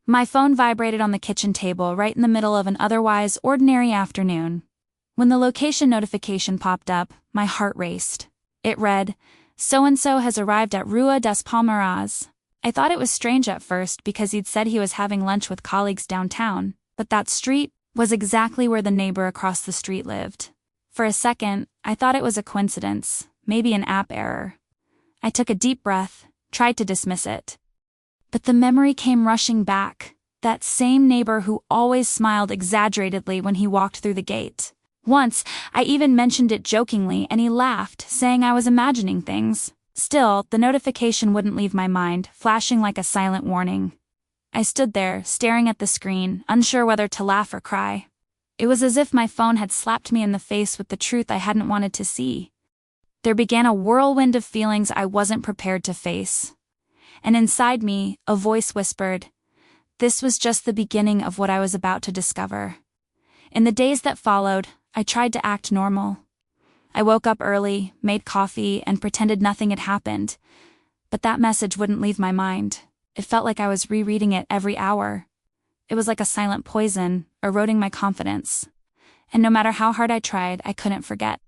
My phone vibrated on the kitchen table right in the middle of an otherwise ordinary afternoon. When the location notification popped up, my heart raced. It read, "So-and-so has arrived at Rua das Palmeiras." I thought it was strange at first because he'd said he was having lunch with colleagues downtown, but that street was exactly where the neighbor across the street lived. For a second, I thought it was a coincidence, maybe an app error. I took a deep breath, tried to dismiss it. But the memory came rushing back, that same neighbor who always smiled exaggeratedly when he walked through the gate. Once, I even mentioned it jokingly and he laughed, saying I was imagining things. Still, the notification wouldn't leave my mind, flashing like a silent warning. I stood there, staring at the screen, unsure whether to laugh or cry. It was as if my phone had slapped me in the face with the truth I hadn't wanted to see. There began a whirlwind of feelings I wasn't prepared to face. And inside me, a voice whispered, this was just the beginning of what I was about to discover. In the days that followed, I tried to act normal. I woke up early, made coffee, and pretended nothing had happened. But that message wouldn't leave my mind. It felt like I was rereading it every hour. It was like a silent poison, eroding my confidence. And no matter how hard I tried, I couldn't forget.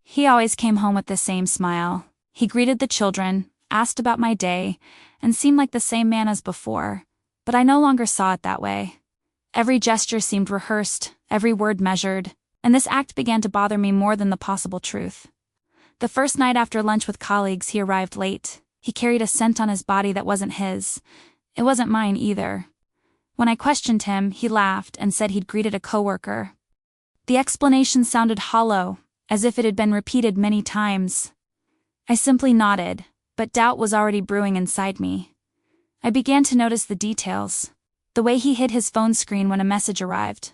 He always came home with the same smile. He greeted the children, asked about my day, and seemed like the same man as before. But I no longer saw it that way. Every gesture seemed rehearsed, every word measured, and this act began to bother me more than the possible truth. The first night after lunch with colleagues, he arrived late. He carried a scent on his body that wasn't his. It wasn't mine either. When I questioned him, he laughed and said he'd greeted a coworker. The explanation sounded hollow, as if it had been repeated many times. I simply nodded, but doubt was already brewing inside me. I began to notice the details. The way he hid his phone screen when a message arrived.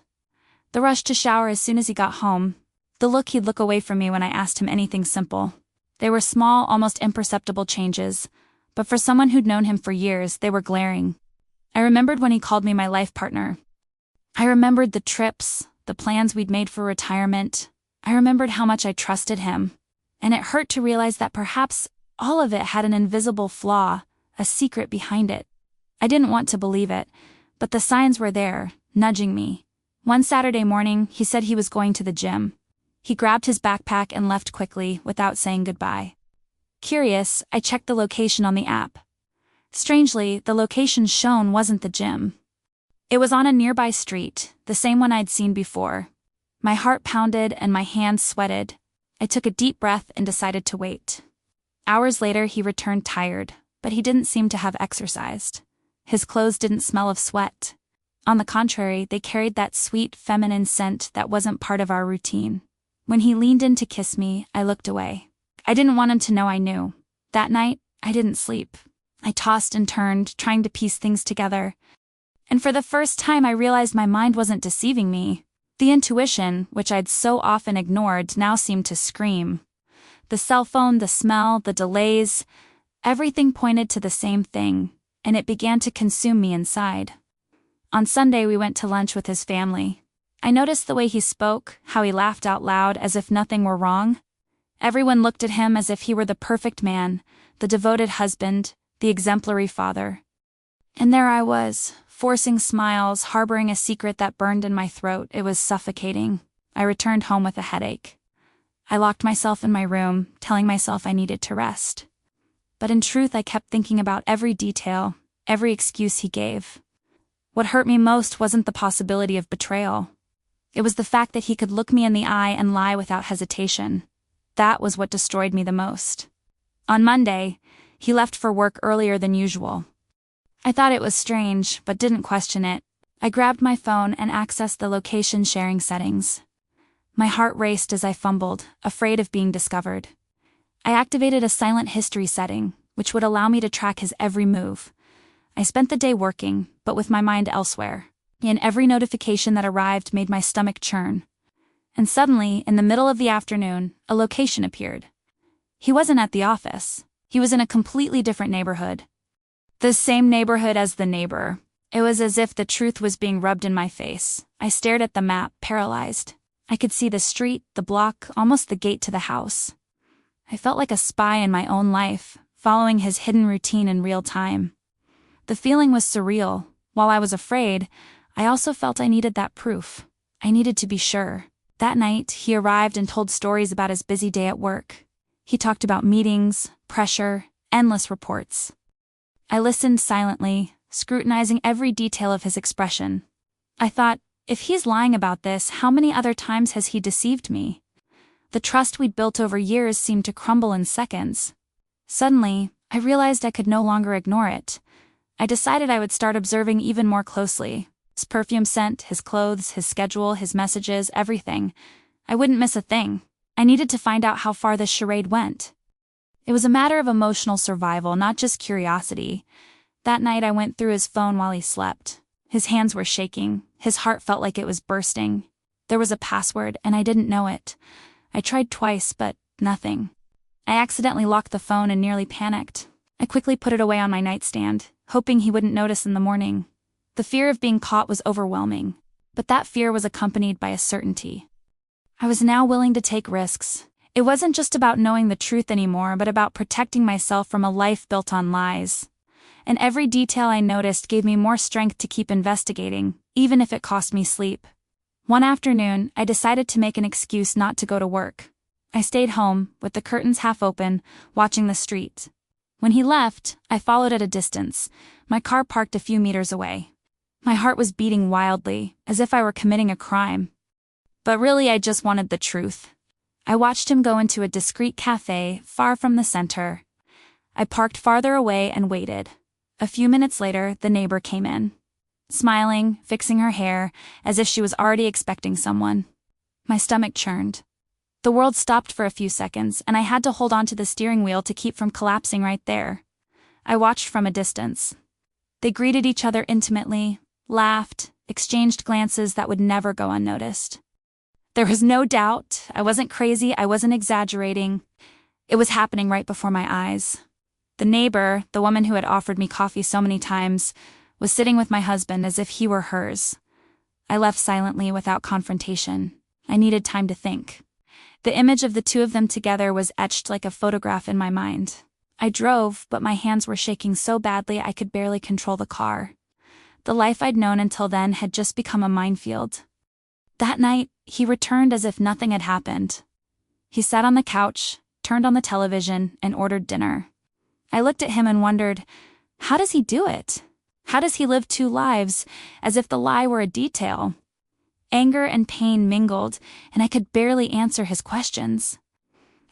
The rush to shower as soon as he got home. The look he'd look away from me when I asked him anything simple. They were small, almost imperceptible changes, but for someone who'd known him for years, they were glaring. I remembered when he called me my life partner. I remembered the trips, the plans we'd made for retirement. I remembered how much I trusted him. And it hurt to realize that perhaps all of it had an invisible flaw, a secret behind it. I didn't want to believe it, but the signs were there, nudging me. One Saturday morning, he said he was going to the gym. He grabbed his backpack and left quickly, without saying goodbye. Curious, I checked the location on the app. Strangely, the location shown wasn't the gym. It was on a nearby street, the same one I'd seen before. My heart pounded and my hands sweated. I took a deep breath and decided to wait. Hours later, he returned tired, but he didn't seem to have exercised. His clothes didn't smell of sweat. On the contrary, they carried that sweet, feminine scent that wasn't part of our routine. When he leaned in to kiss me, I looked away. I didn't want him to know I knew. That night, I didn't sleep. I tossed and turned, trying to piece things together. And for the first time, I realized my mind wasn't deceiving me. The intuition, which I'd so often ignored, now seemed to scream. The cell phone, the smell, the delays, everything pointed to the same thing, and it began to consume me inside. On Sunday, we went to lunch with his family. I noticed the way he spoke, how he laughed out loud as if nothing were wrong. Everyone looked at him as if he were the perfect man, the devoted husband, the exemplary father. And there I was, forcing smiles, harboring a secret that burned in my throat. It was suffocating. I returned home with a headache. I locked myself in my room, telling myself I needed to rest. But in truth, I kept thinking about every detail, every excuse he gave. What hurt me most wasn't the possibility of betrayal. It was the fact that he could look me in the eye and lie without hesitation. That was what destroyed me the most. On Monday, he left for work earlier than usual. I thought it was strange, but didn't question it. I grabbed my phone and accessed the location sharing settings. My heart raced as I fumbled, afraid of being discovered. I activated a silent history setting, which would allow me to track his every move. I spent the day working, but with my mind elsewhere. And every notification that arrived made my stomach churn. And suddenly, in the middle of the afternoon, a location appeared. He wasn't at the office. He was in a completely different neighborhood. The same neighborhood as the neighbor. It was as if the truth was being rubbed in my face. I stared at the map, paralyzed. I could see the street, the block, almost the gate to the house. I felt like a spy in my own life, following his hidden routine in real time. The feeling was surreal, While I was afraid, I also felt I needed that proof. I needed to be sure. That night, he arrived and told stories about his busy day at work. He talked about meetings, pressure, endless reports. I listened silently, scrutinizing every detail of his expression. I thought, if he's lying about this, how many other times has he deceived me? The trust we'd built over years seemed to crumble in seconds. Suddenly, I realized I could no longer ignore it. I decided I would start observing even more closely. His perfume scent, his clothes, his schedule, his messages, everything. I wouldn't miss a thing. I needed to find out how far this charade went. It was a matter of emotional survival, not just curiosity. That night I went through his phone while he slept. His hands were shaking. His heart felt like it was bursting. There was a password, and I didn't know it. I tried twice, but nothing. I accidentally locked the phone and nearly panicked. I quickly put it away on my nightstand, hoping he wouldn't notice in the morning. The fear of being caught was overwhelming, but that fear was accompanied by a certainty. I was now willing to take risks. It wasn't just about knowing the truth anymore, but about protecting myself from a life built on lies. And every detail I noticed gave me more strength to keep investigating, even if it cost me sleep. One afternoon, I decided to make an excuse not to go to work. I stayed home, with the curtains half open, watching the street. When he left, I followed at a distance, my car parked a few meters away. My heart was beating wildly, as if I were committing a crime. But really I just wanted the truth. I watched him go into a discreet cafe, far from the center. I parked farther away and waited. A few minutes later, the neighbor came in. Smiling, fixing her hair, as if she was already expecting someone. My stomach churned. The world stopped for a few seconds, and I had to hold onto the steering wheel to keep from collapsing right there. I watched from a distance. They greeted each other intimately, laughed, exchanged glances that would never go unnoticed. There was no doubt. I wasn't crazy, I wasn't exaggerating. It was happening right before my eyes. The neighbor, the woman who had offered me coffee so many times, was sitting with my husband as if he were hers. I left silently without confrontation. I needed time to think. The image of the two of them together was etched like a photograph in my mind. I drove, but my hands were shaking so badly I could barely control the car. The life I'd known until then had just become a minefield. That night, he returned as if nothing had happened. He sat on the couch, turned on the television, and ordered dinner. I looked at him and wondered, how does he do it? How does he live two lives, as if the lie were a detail? Anger and pain mingled, and I could barely answer his questions.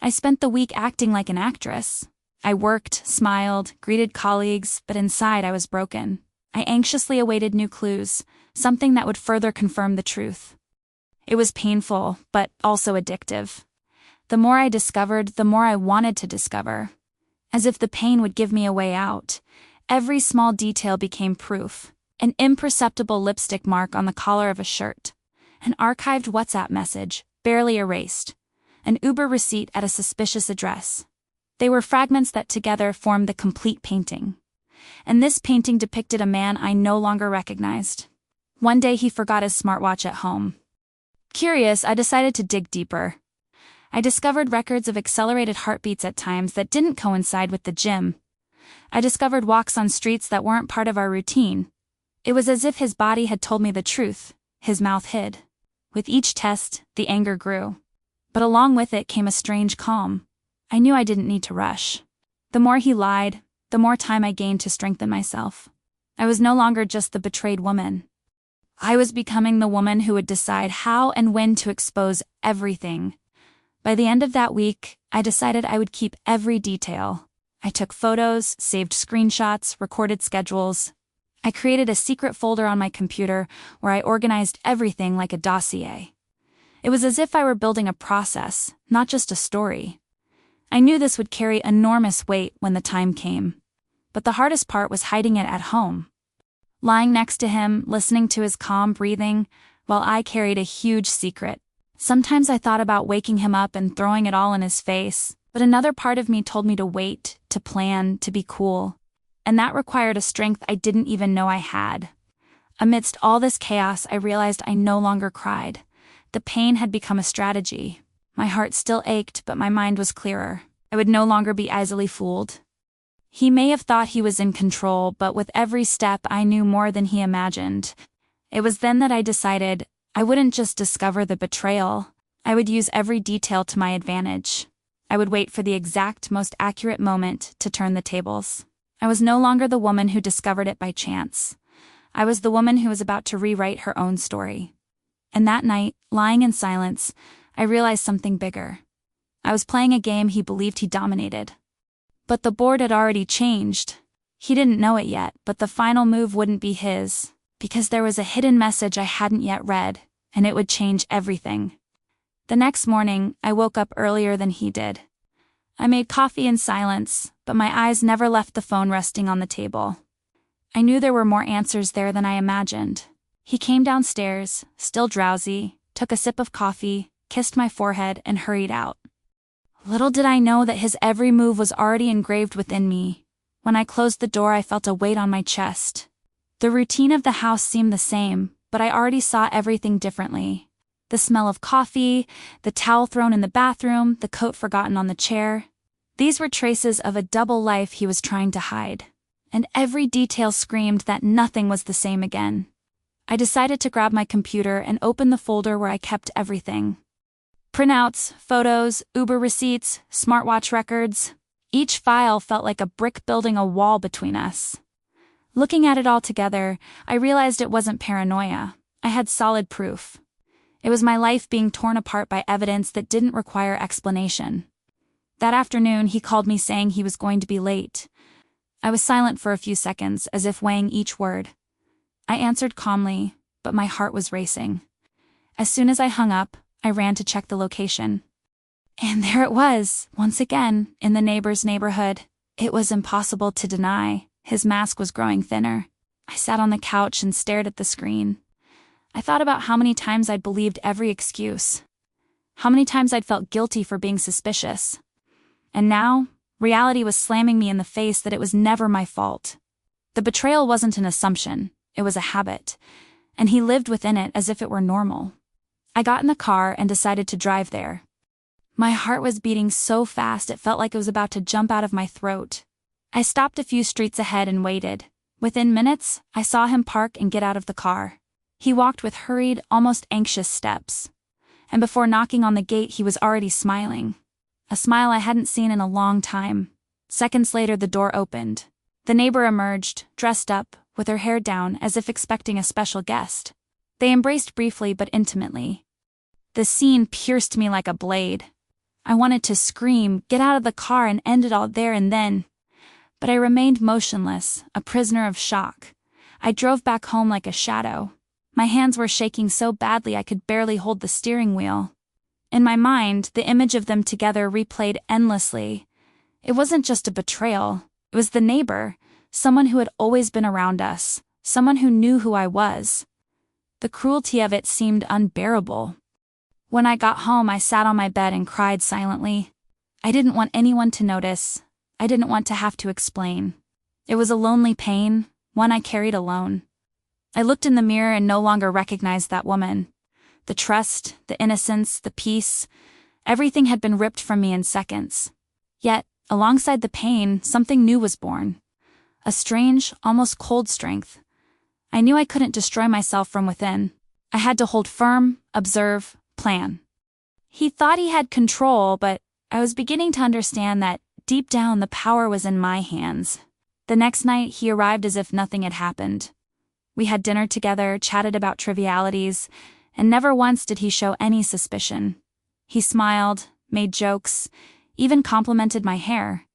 I spent the week acting like an actress. I worked, smiled, greeted colleagues, but inside I was broken. I anxiously awaited new clues, something that would further confirm the truth. It was painful, but also addictive. The more I discovered, the more I wanted to discover. As if the pain would give me a way out. Every small detail became proof. An imperceptible lipstick mark on the collar of a shirt. An archived WhatsApp message, barely erased. An Uber receipt at a suspicious address. They were fragments that together formed the complete painting. And this painting depicted a man I no longer recognized. One day he forgot his smartwatch at home. Curious, I decided to dig deeper. I discovered records of accelerated heartbeats at times that didn't coincide with the gym. I discovered walks on streets that weren't part of our routine. It was as if his body had told me the truth, his mouth hid. With each test, the anger grew. But along with it came a strange calm. I knew I didn't need to rush. The more he lied, the more time I gained to strengthen myself. I was no longer just the betrayed woman. I was becoming the woman who would decide how and when to expose everything. By the end of that week, I decided I would keep every detail. I took photos, saved screenshots, recorded schedules. I created a secret folder on my computer where I organized everything like a dossier. It was as if I were building a process, not just a story. I knew this would carry enormous weight when the time came. But the hardest part was hiding it at home. Lying next to him, listening to his calm breathing, while I carried a huge secret. Sometimes I thought about waking him up and throwing it all in his face, but another part of me told me to wait, to plan, to be cool. And that required a strength I didn't even know I had. Amidst all this chaos, I realized I no longer cried. The pain had become a strategy. My heart still ached, but my mind was clearer. I would no longer be easily fooled. He may have thought he was in control, but with every step I knew more than he imagined. It was then that I decided I wouldn't just discover the betrayal, I would use every detail to my advantage. I would wait for the exact, most accurate moment to turn the tables. I was no longer the woman who discovered it by chance. I was the woman who was about to rewrite her own story. And that night, lying in silence, I realized something bigger. I was playing a game he believed he dominated. But the board had already changed. He didn't know it yet, but the final move wouldn't be his, because there was a hidden message I hadn't yet read, and it would change everything. The next morning, I woke up earlier than he did. I made coffee in silence, but my eyes never left the phone resting on the table. I knew there were more answers there than I imagined. He came downstairs, still drowsy, took a sip of coffee, kissed my forehead, and hurried out. Little did I know that his every move was already engraved within me. When I closed the door, I felt a weight on my chest. The routine of the house seemed the same, but I already saw everything differently. The smell of coffee, the towel thrown in the bathroom, the coat forgotten on the chair. These were traces of a double life he was trying to hide. And every detail screamed that nothing was the same again. I decided to grab my computer and open the folder where I kept everything. Printouts, photos, Uber receipts, smartwatch records. Each file felt like a brick building a wall between us. Looking at it all together, I realized it wasn't paranoia. I had solid proof. It was my life being torn apart by evidence that didn't require explanation. That afternoon, he called me saying he was going to be late. I was silent for a few seconds, as if weighing each word. I answered calmly, but my heart was racing. As soon as I hung up, I ran to check the location. And there it was, once again, in the neighbor's neighborhood. It was impossible to deny. His mask was growing thinner. I sat on the couch and stared at the screen. I thought about how many times I'd believed every excuse. How many times I'd felt guilty for being suspicious. And now, reality was slamming me in the face that it was never my fault. The betrayal wasn't an assumption, it was a habit. And he lived within it as if it were normal. I got in the car and decided to drive there. My heart was beating so fast it felt like it was about to jump out of my throat. I stopped a few streets ahead and waited. Within minutes, I saw him park and get out of the car. He walked with hurried, almost anxious steps. And before knocking on the gate, he was already smiling. A smile I hadn't seen in a long time. Seconds later, the door opened. The neighbor emerged, dressed up, with her hair down, as if expecting a special guest. They embraced briefly but intimately. The scene pierced me like a blade. I wanted to scream, get out of the car and end it all there and then. But I remained motionless, a prisoner of shock. I drove back home like a shadow. My hands were shaking so badly I could barely hold the steering wheel. In my mind, the image of them together replayed endlessly. It wasn't just a betrayal. It was the neighbor, someone who had always been around us, someone who knew who I was. The cruelty of it seemed unbearable. When I got home, I sat on my bed and cried silently. I didn't want anyone to notice. I didn't want to have to explain. It was a lonely pain, one I carried alone. I looked in the mirror and no longer recognized that woman. The trust, the innocence, the peace, everything had been ripped from me in seconds. Yet, alongside the pain, something new was born. A strange, almost cold strength. I knew I couldn't destroy myself from within. I had to hold firm, observe, plan. He thought he had control, but I was beginning to understand that, deep down, the power was in my hands. The next night, he arrived as if nothing had happened. We had dinner together, chatted about trivialities, and never once did he show any suspicion. He smiled, made jokes, even complimented my hair.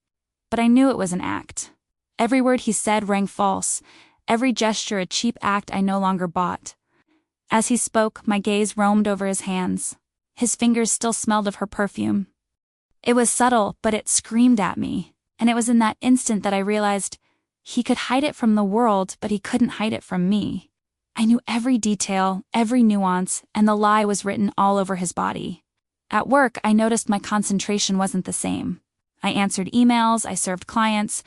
But I knew it was an act. Every word he said rang false, every gesture a cheap act I no longer bought. As he spoke, my gaze roamed over his hands. His fingers still smelled of her perfume. It was subtle, but it screamed at me, and it was in that instant that I realized he could hide it from the world, but he couldn't hide it from me. I knew every detail, every nuance, and the lie was written all over his body. At work, I noticed my concentration wasn't the same. I answered emails, I served clients,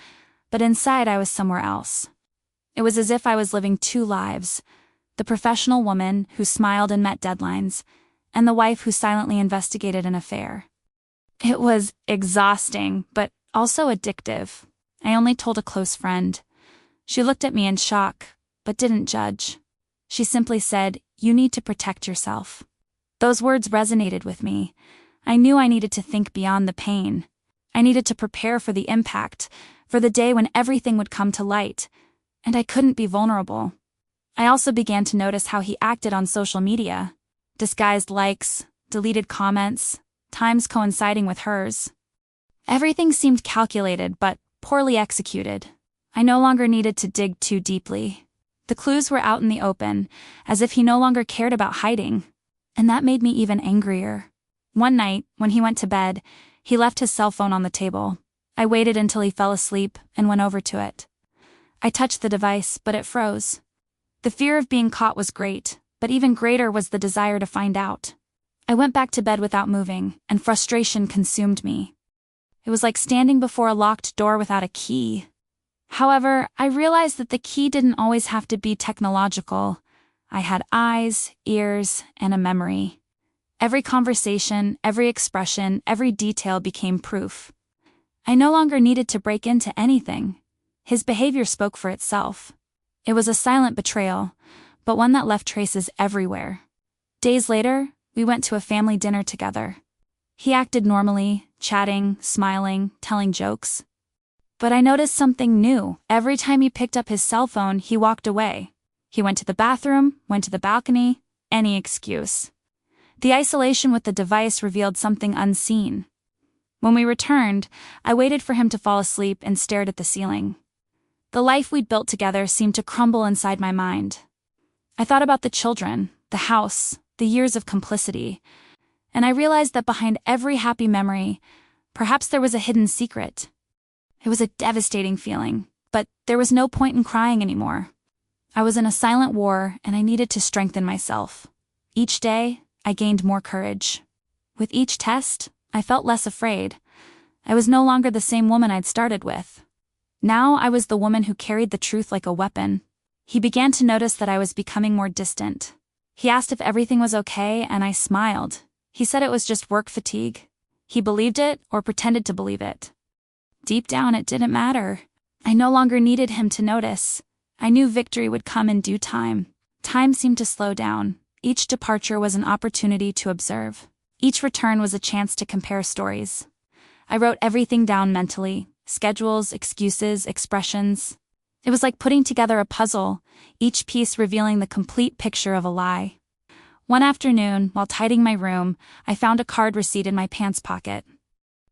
but inside I was somewhere else. It was as if I was living two lives. The professional woman who smiled and met deadlines, and the wife who silently investigated an affair. It was exhausting, but also addictive. I only told a close friend. She looked at me in shock, but didn't judge. She simply said, "You need to protect yourself." Those words resonated with me. I knew I needed to think beyond the pain. I needed to prepare for the impact, for the day when everything would come to light, and I couldn't be vulnerable. I also began to notice how he acted on social media. Disguised likes, deleted comments, times coinciding with hers. Everything seemed calculated but poorly executed. I no longer needed to dig too deeply. The clues were out in the open, as if he no longer cared about hiding. And that made me even angrier. One night, when he went to bed, he left his cell phone on the table. I waited until he fell asleep and went over to it. I touched the device, but it froze. The fear of being caught was great, but even greater was the desire to find out. I went back to bed without moving, and frustration consumed me. It was like standing before a locked door without a key. However, I realized that the key didn't always have to be technological. I had eyes, ears, and a memory. Every conversation, every expression, every detail became proof. I no longer needed to break into anything. His behavior spoke for itself. It was a silent betrayal, but one that left traces everywhere. Days later, we went to a family dinner together. He acted normally, chatting, smiling, telling jokes. But I noticed something new. Every time he picked up his cell phone, he walked away. He went to the bathroom, went to the balcony, any excuse. The isolation with the device revealed something unseen. When we returned, I waited for him to fall asleep and stared at the ceiling. The life we'd built together seemed to crumble inside my mind. I thought about the children, the house, the years of complicity, and I realized that behind every happy memory, perhaps there was a hidden secret. It was a devastating feeling, but there was no point in crying anymore. I was in a silent war, and I needed to strengthen myself. Each day, I gained more courage. With each test, I felt less afraid. I was no longer the same woman I'd started with. Now I was the woman who carried the truth like a weapon. He began to notice that I was becoming more distant. He asked if everything was okay, and I smiled. He said it was just work fatigue. He believed it or pretended to believe it. Deep down, it didn't matter. I no longer needed him to notice. I knew victory would come in due time. Time seemed to slow down. Each departure was an opportunity to observe. Each return was a chance to compare stories. I wrote everything down mentally. Schedules, excuses, expressions. It was like putting together a puzzle, each piece revealing the complete picture of a lie. One afternoon, while tidying my room, I found a card receipt in my pants pocket.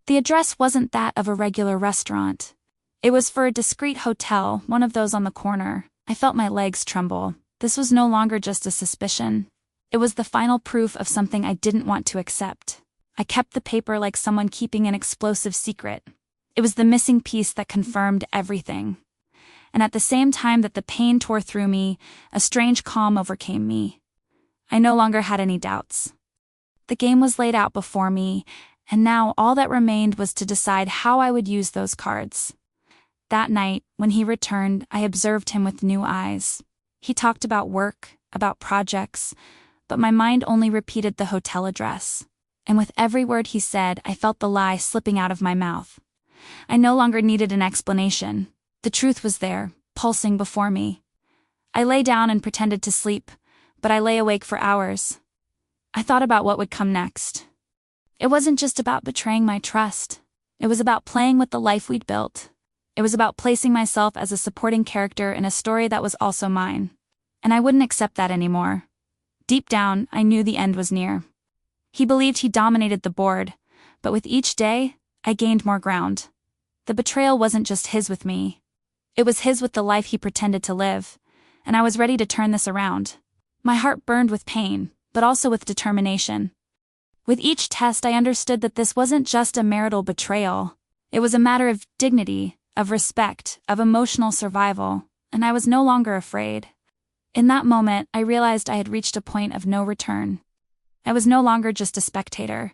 The address wasn't that of a regular restaurant. It was for a discreet hotel, one of those on the corner. I felt my legs tremble. This was no longer just a suspicion. It was the final proof of something I didn't want to accept. I kept the paper like someone keeping an explosive secret. It was the missing piece that confirmed everything. And at the same time that the pain tore through me, a strange calm overcame me. I no longer had any doubts. The game was laid out before me, and now all that remained was to decide how I would use those cards. That night, when he returned, I observed him with new eyes. He talked about work, about projects, but my mind only repeated the hotel address. And with every word he said, I felt the lie slipping out of my mouth. I no longer needed an explanation. The truth was there, pulsing before me. I lay down and pretended to sleep, but I lay awake for hours. I thought about what would come next. It wasn't just about betraying my trust. It was about playing with the life we'd built. It was about placing myself as a supporting character in a story that was also mine. And I wouldn't accept that anymore. Deep down, I knew the end was near. He believed he dominated the board, but with each day, I gained more ground. The betrayal wasn't just his with me. It was his with the life he pretended to live, and I was ready to turn this around. My heart burned with pain, but also with determination. With each test, I understood that this wasn't just a marital betrayal. It was a matter of dignity, of respect, of emotional survival, and I was no longer afraid. In that moment, I realized I had reached a point of no return. I was no longer just a spectator.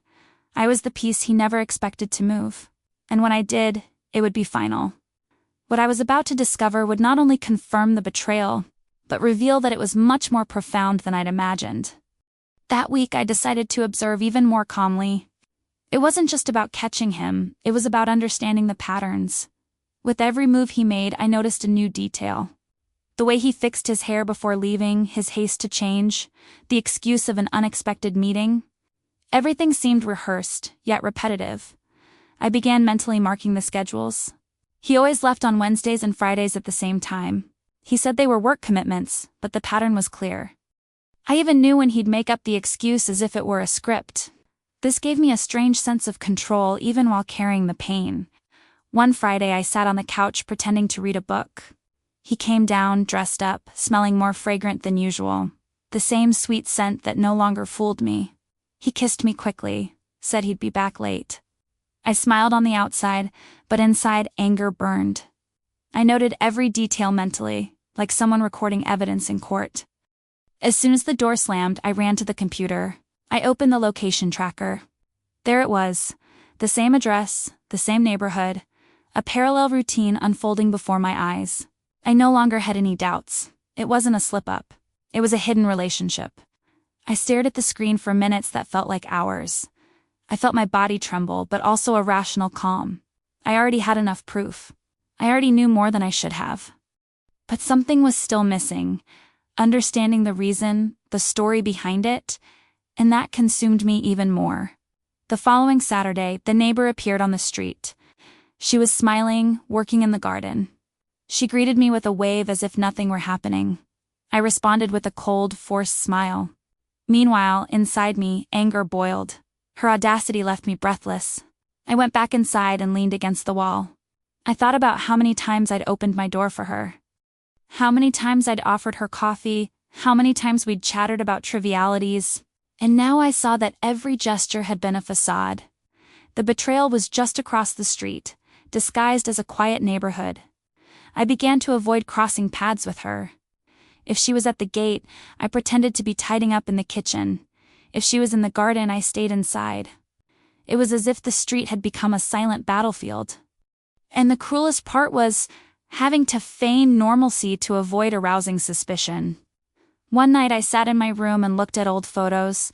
I was the piece he never expected to move. And when I did, it would be final. What I was about to discover would not only confirm the betrayal, but reveal that it was much more profound than I'd imagined. That week, I decided to observe even more calmly. It wasn't just about catching him, it was about understanding the patterns. With every move he made, I noticed a new detail. The way he fixed his hair before leaving, his haste to change, the excuse of an unexpected meeting. Everything seemed rehearsed, yet repetitive. I began mentally marking the schedules. He always left on Wednesdays and Fridays at the same time. He said they were work commitments, but the pattern was clear. I even knew when he'd make up the excuse as if it were a script. This gave me a strange sense of control even while carrying the pain. One Friday I sat on the couch pretending to read a book. He came down, dressed up, smelling more fragrant than usual. The same sweet scent that no longer fooled me. He kissed me quickly, said he'd be back late. I smiled on the outside, but inside anger burned. I noted every detail mentally, like someone recording evidence in court. As soon as the door slammed, I ran to the computer. I opened the location tracker. There it was, the same address, the same neighborhood, a parallel routine unfolding before my eyes. I no longer had any doubts. It wasn't a slip-up. It was a hidden relationship. I stared at the screen for minutes that felt like hours. I felt my body tremble, but also a rational calm. I already had enough proof. I already knew more than I should have. But something was still missing. Understanding the reason, the story behind it, and that consumed me even more. The following Saturday, the neighbor appeared on the street. She was smiling, working in the garden. She greeted me with a wave as if nothing were happening. I responded with a cold, forced smile. Meanwhile, inside me, anger boiled. Her audacity left me breathless. I went back inside and leaned against the wall. I thought about how many times I'd opened my door for her. How many times I'd offered her coffee, how many times we'd chattered about trivialities. And now I saw that every gesture had been a facade. The betrayal was just across the street, disguised as a quiet neighborhood. I began to avoid crossing paths with her. If she was at the gate, I pretended to be tidying up in the kitchen. If she was in the garden, I stayed inside. It was as if the street had become a silent battlefield. And the cruelest part was having to feign normalcy to avoid arousing suspicion. One night I sat in my room and looked at old photos.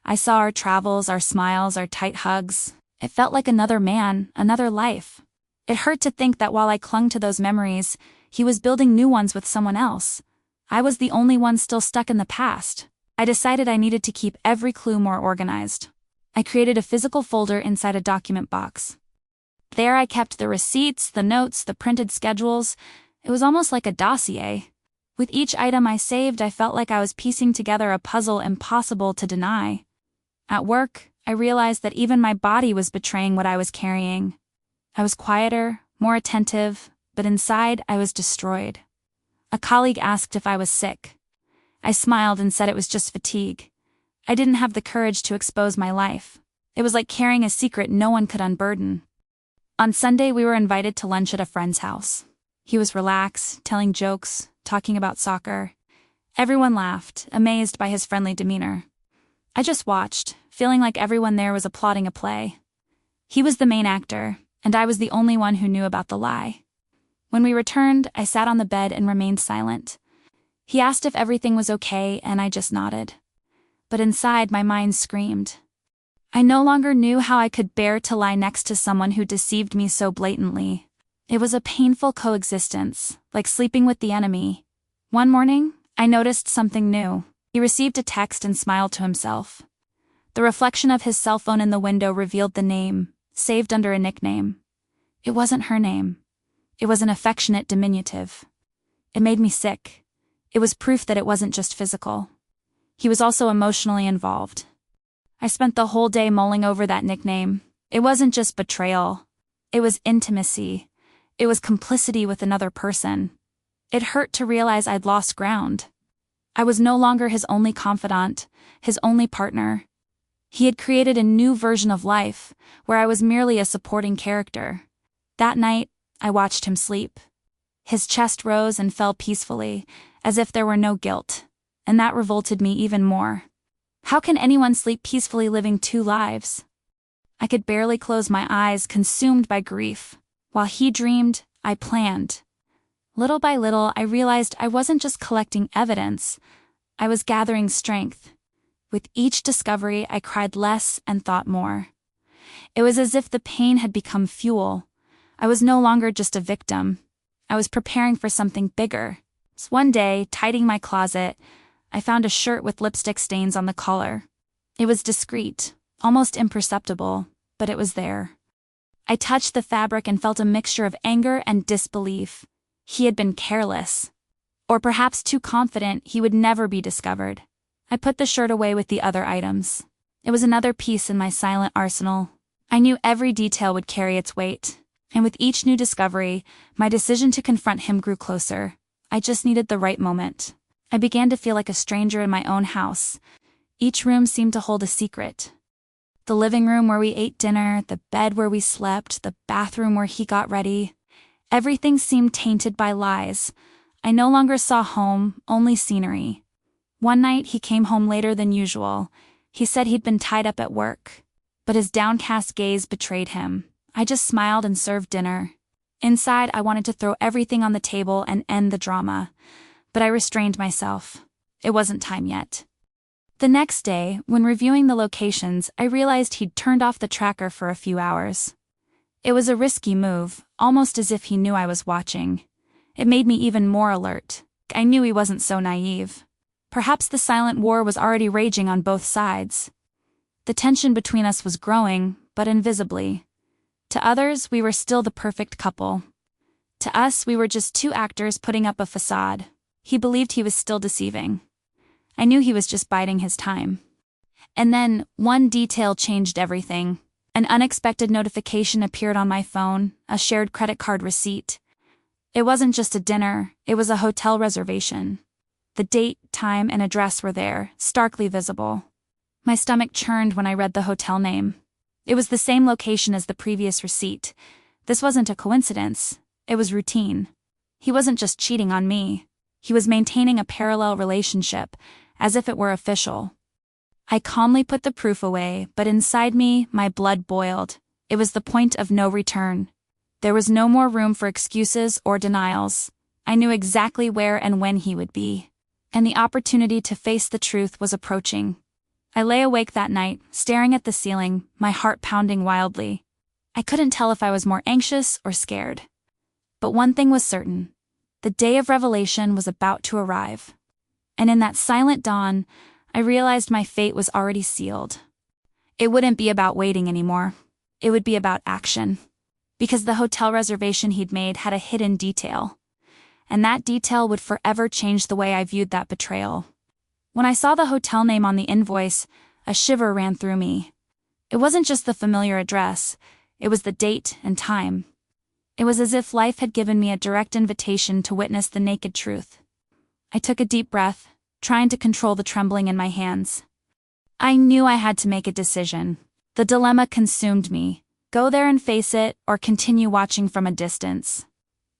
I saw our travels, our smiles, our tight hugs. It felt like another man, another life. It hurt to think that while I clung to those memories, he was building new ones with someone else. I was the only one still stuck in the past. I decided I needed to keep every clue more organized. I created a physical folder inside a document box. There I kept the receipts, the notes, the printed schedules. It was almost like a dossier. With each item I saved, I felt like I was piecing together a puzzle impossible to deny. At work, I realized that even my body was betraying what I was carrying. I was quieter, more attentive, but inside I was destroyed. A colleague asked if I was sick. I smiled and said it was just fatigue. I didn't have the courage to expose my life. It was like carrying a secret no one could unburden. On Sunday, we were invited to lunch at a friend's house. He was relaxed, telling jokes, talking about soccer. Everyone laughed, amazed by his friendly demeanor. I just watched, feeling like everyone there was applauding a play. He was the main actor, and I was the only one who knew about the lie. When we returned, I sat on the bed and remained silent. He asked if everything was okay, and I just nodded. But inside, my mind screamed. I no longer knew how I could bear to lie next to someone who deceived me so blatantly. It was a painful coexistence, like sleeping with the enemy. One morning, I noticed something new. He received a text and smiled to himself. The reflection of his cell phone in the window revealed the name, saved under a nickname. It wasn't her name. It was an affectionate diminutive. It made me sick. It was proof that it wasn't just physical. He was also emotionally involved. I spent the whole day mulling over that nickname. It wasn't just betrayal. It was intimacy. It was complicity with another person. It hurt to realize I'd lost ground. I was no longer his only confidant, his only partner. He had created a new version of life, where I was merely a supporting character. That night, I watched him sleep. His chest rose and fell peacefully, as if there were no guilt, and that revolted me even more. How can anyone sleep peacefully living two lives? I could barely close my eyes, consumed by grief. While he dreamed, I planned. Little by little, I realized I wasn't just collecting evidence. I was gathering strength. With each discovery, I cried less and thought more. It was as if the pain had become fuel. I was no longer just a victim. I was preparing for something bigger. So one day, tidying my closet, I found a shirt with lipstick stains on the collar. It was discreet, almost imperceptible, but it was there. I touched the fabric and felt a mixture of anger and disbelief. He had been careless. Or perhaps too confident he would never be discovered. I put the shirt away with the other items. It was another piece in my silent arsenal. I knew every detail would carry its weight. And with each new discovery, my decision to confront him grew closer. I just needed the right moment. I began to feel like a stranger in my own house. Each room seemed to hold a secret. The living room where we ate dinner, the bed where we slept, the bathroom where he got ready. Everything seemed tainted by lies. I no longer saw home, only scenery. One night he came home later than usual. He said he'd been tied up at work. But his downcast gaze betrayed him. I just smiled and served dinner. Inside, I wanted to throw everything on the table and end the drama. But I restrained myself. It wasn't time yet. The next day, when reviewing the locations, I realized he'd turned off the tracker for a few hours. It was a risky move, almost as if he knew I was watching. It made me even more alert. I knew he wasn't so naive. Perhaps the silent war was already raging on both sides. The tension between us was growing, but invisibly. To others, we were still the perfect couple. To us, we were just two actors putting up a facade. He believed he was still deceiving. I knew he was just biding his time. And then, one detail changed everything. An unexpected notification appeared on my phone, a shared credit card receipt. It wasn't just a dinner, it was a hotel reservation. The date, time, and address were there, starkly visible. My stomach churned when I read the hotel name. It was the same location as the previous receipt. This wasn't a coincidence, it was routine. He wasn't just cheating on me. He was maintaining a parallel relationship, as if it were official. I calmly put the proof away, but inside me, my blood boiled. It was the point of no return. There was no more room for excuses or denials. I knew exactly where and when he would be. And the opportunity to face the truth was approaching. I lay awake that night, staring at the ceiling, my heart pounding wildly. I couldn't tell if I was more anxious or scared. But one thing was certain. The day of revelation was about to arrive. And in that silent dawn, I realized my fate was already sealed. It wouldn't be about waiting anymore. It would be about action. Because the hotel reservation he'd made had a hidden detail. And that detail would forever change the way I viewed that betrayal. When I saw the hotel name on the invoice, a shiver ran through me. It wasn't just the familiar address, it was the date and time. It was as if life had given me a direct invitation to witness the naked truth. I took a deep breath, trying to control the trembling in my hands. I knew I had to make a decision. The dilemma consumed me. Go there and face it, or continue watching from a distance.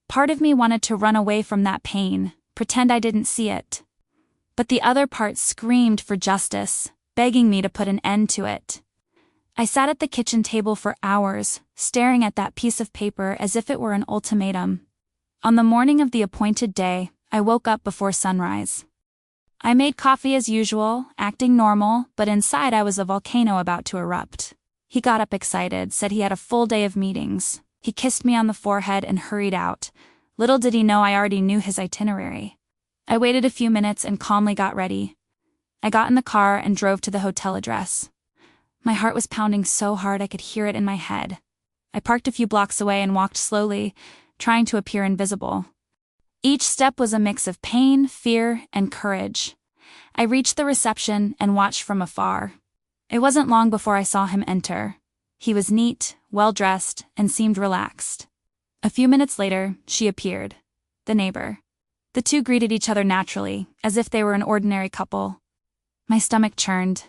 Part of me wanted to run away from that pain, pretend I didn't see it. But the other part screamed for justice, begging me to put an end to it. I sat at the kitchen table for hours, staring at that piece of paper as if it were an ultimatum. On the morning of the appointed day, I woke up before sunrise. I made coffee as usual, acting normal, but inside I was a volcano about to erupt. He got up excited, said he had a full day of meetings. He kissed me on the forehead and hurried out. Little did he know I already knew his itinerary. I waited a few minutes and calmly got ready. I got in the car and drove to the hotel address. My heart was pounding so hard I could hear it in my head. I parked a few blocks away and walked slowly, trying to appear invisible. Each step was a mix of pain, fear, and courage. I reached the reception and watched from afar. It wasn't long before I saw him enter. He was neat, well-dressed, and seemed relaxed. A few minutes later, she appeared. The neighbor. The two greeted each other naturally, as if they were an ordinary couple. My stomach churned.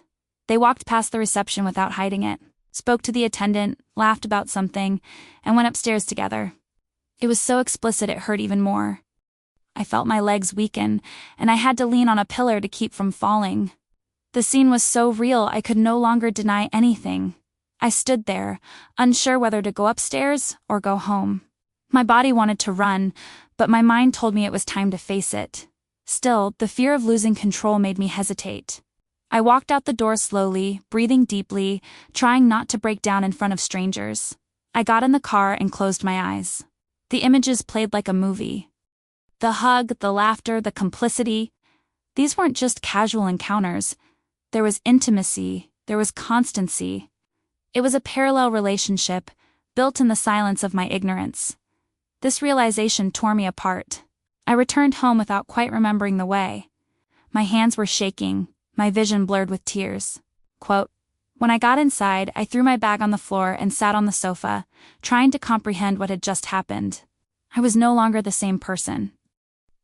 They walked past the reception without hiding it, spoke to the attendant, laughed about something, and went upstairs together. It was so explicit it hurt even more. I felt my legs weaken, and I had to lean on a pillar to keep from falling. The scene was so real I could no longer deny anything. I stood there, unsure whether to go upstairs or go home. My body wanted to run, but my mind told me it was time to face it. Still, the fear of losing control made me hesitate. I walked out the door slowly, breathing deeply, trying not to break down in front of strangers. I got in the car and closed my eyes. The images played like a movie. The hug, the laughter, the complicity. These weren't just casual encounters. There was intimacy, there was constancy. It was a parallel relationship, built in the silence of my ignorance. This realization tore me apart. I returned home without quite remembering the way. My hands were shaking, my vision blurred with tears. Quote, "When I got inside, I threw my bag on the floor and sat on the sofa, trying to comprehend what had just happened. I was no longer the same person.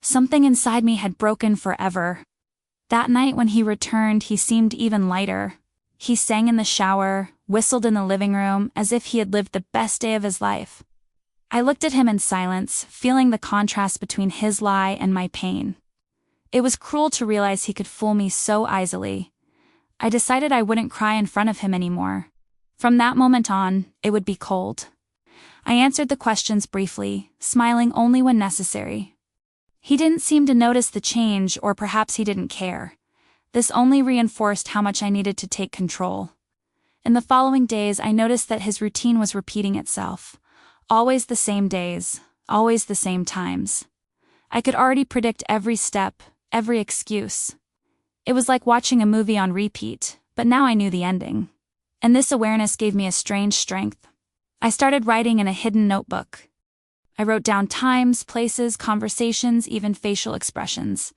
Something inside me had broken forever. That night when he returned, he seemed even lighter. He sang in the shower, whistled in the living room, as if he had lived the best day of his life. I looked at him in silence, feeling the contrast between his lie and my pain. It was cruel to realize he could fool me so easily. I decided I wouldn't cry in front of him anymore. From that moment on, it would be cold. I answered the questions briefly, smiling only when necessary. He didn't seem to notice the change, or perhaps he didn't care. This only reinforced how much I needed to take control. In the following days, I noticed that his routine was repeating itself. Always the same days, always the same times. I could already predict every step, every excuse. It was like watching a movie on repeat, but now I knew the ending. And this awareness gave me a strange strength. I started writing in a hidden notebook. I wrote down times, places, conversations, even facial expressions.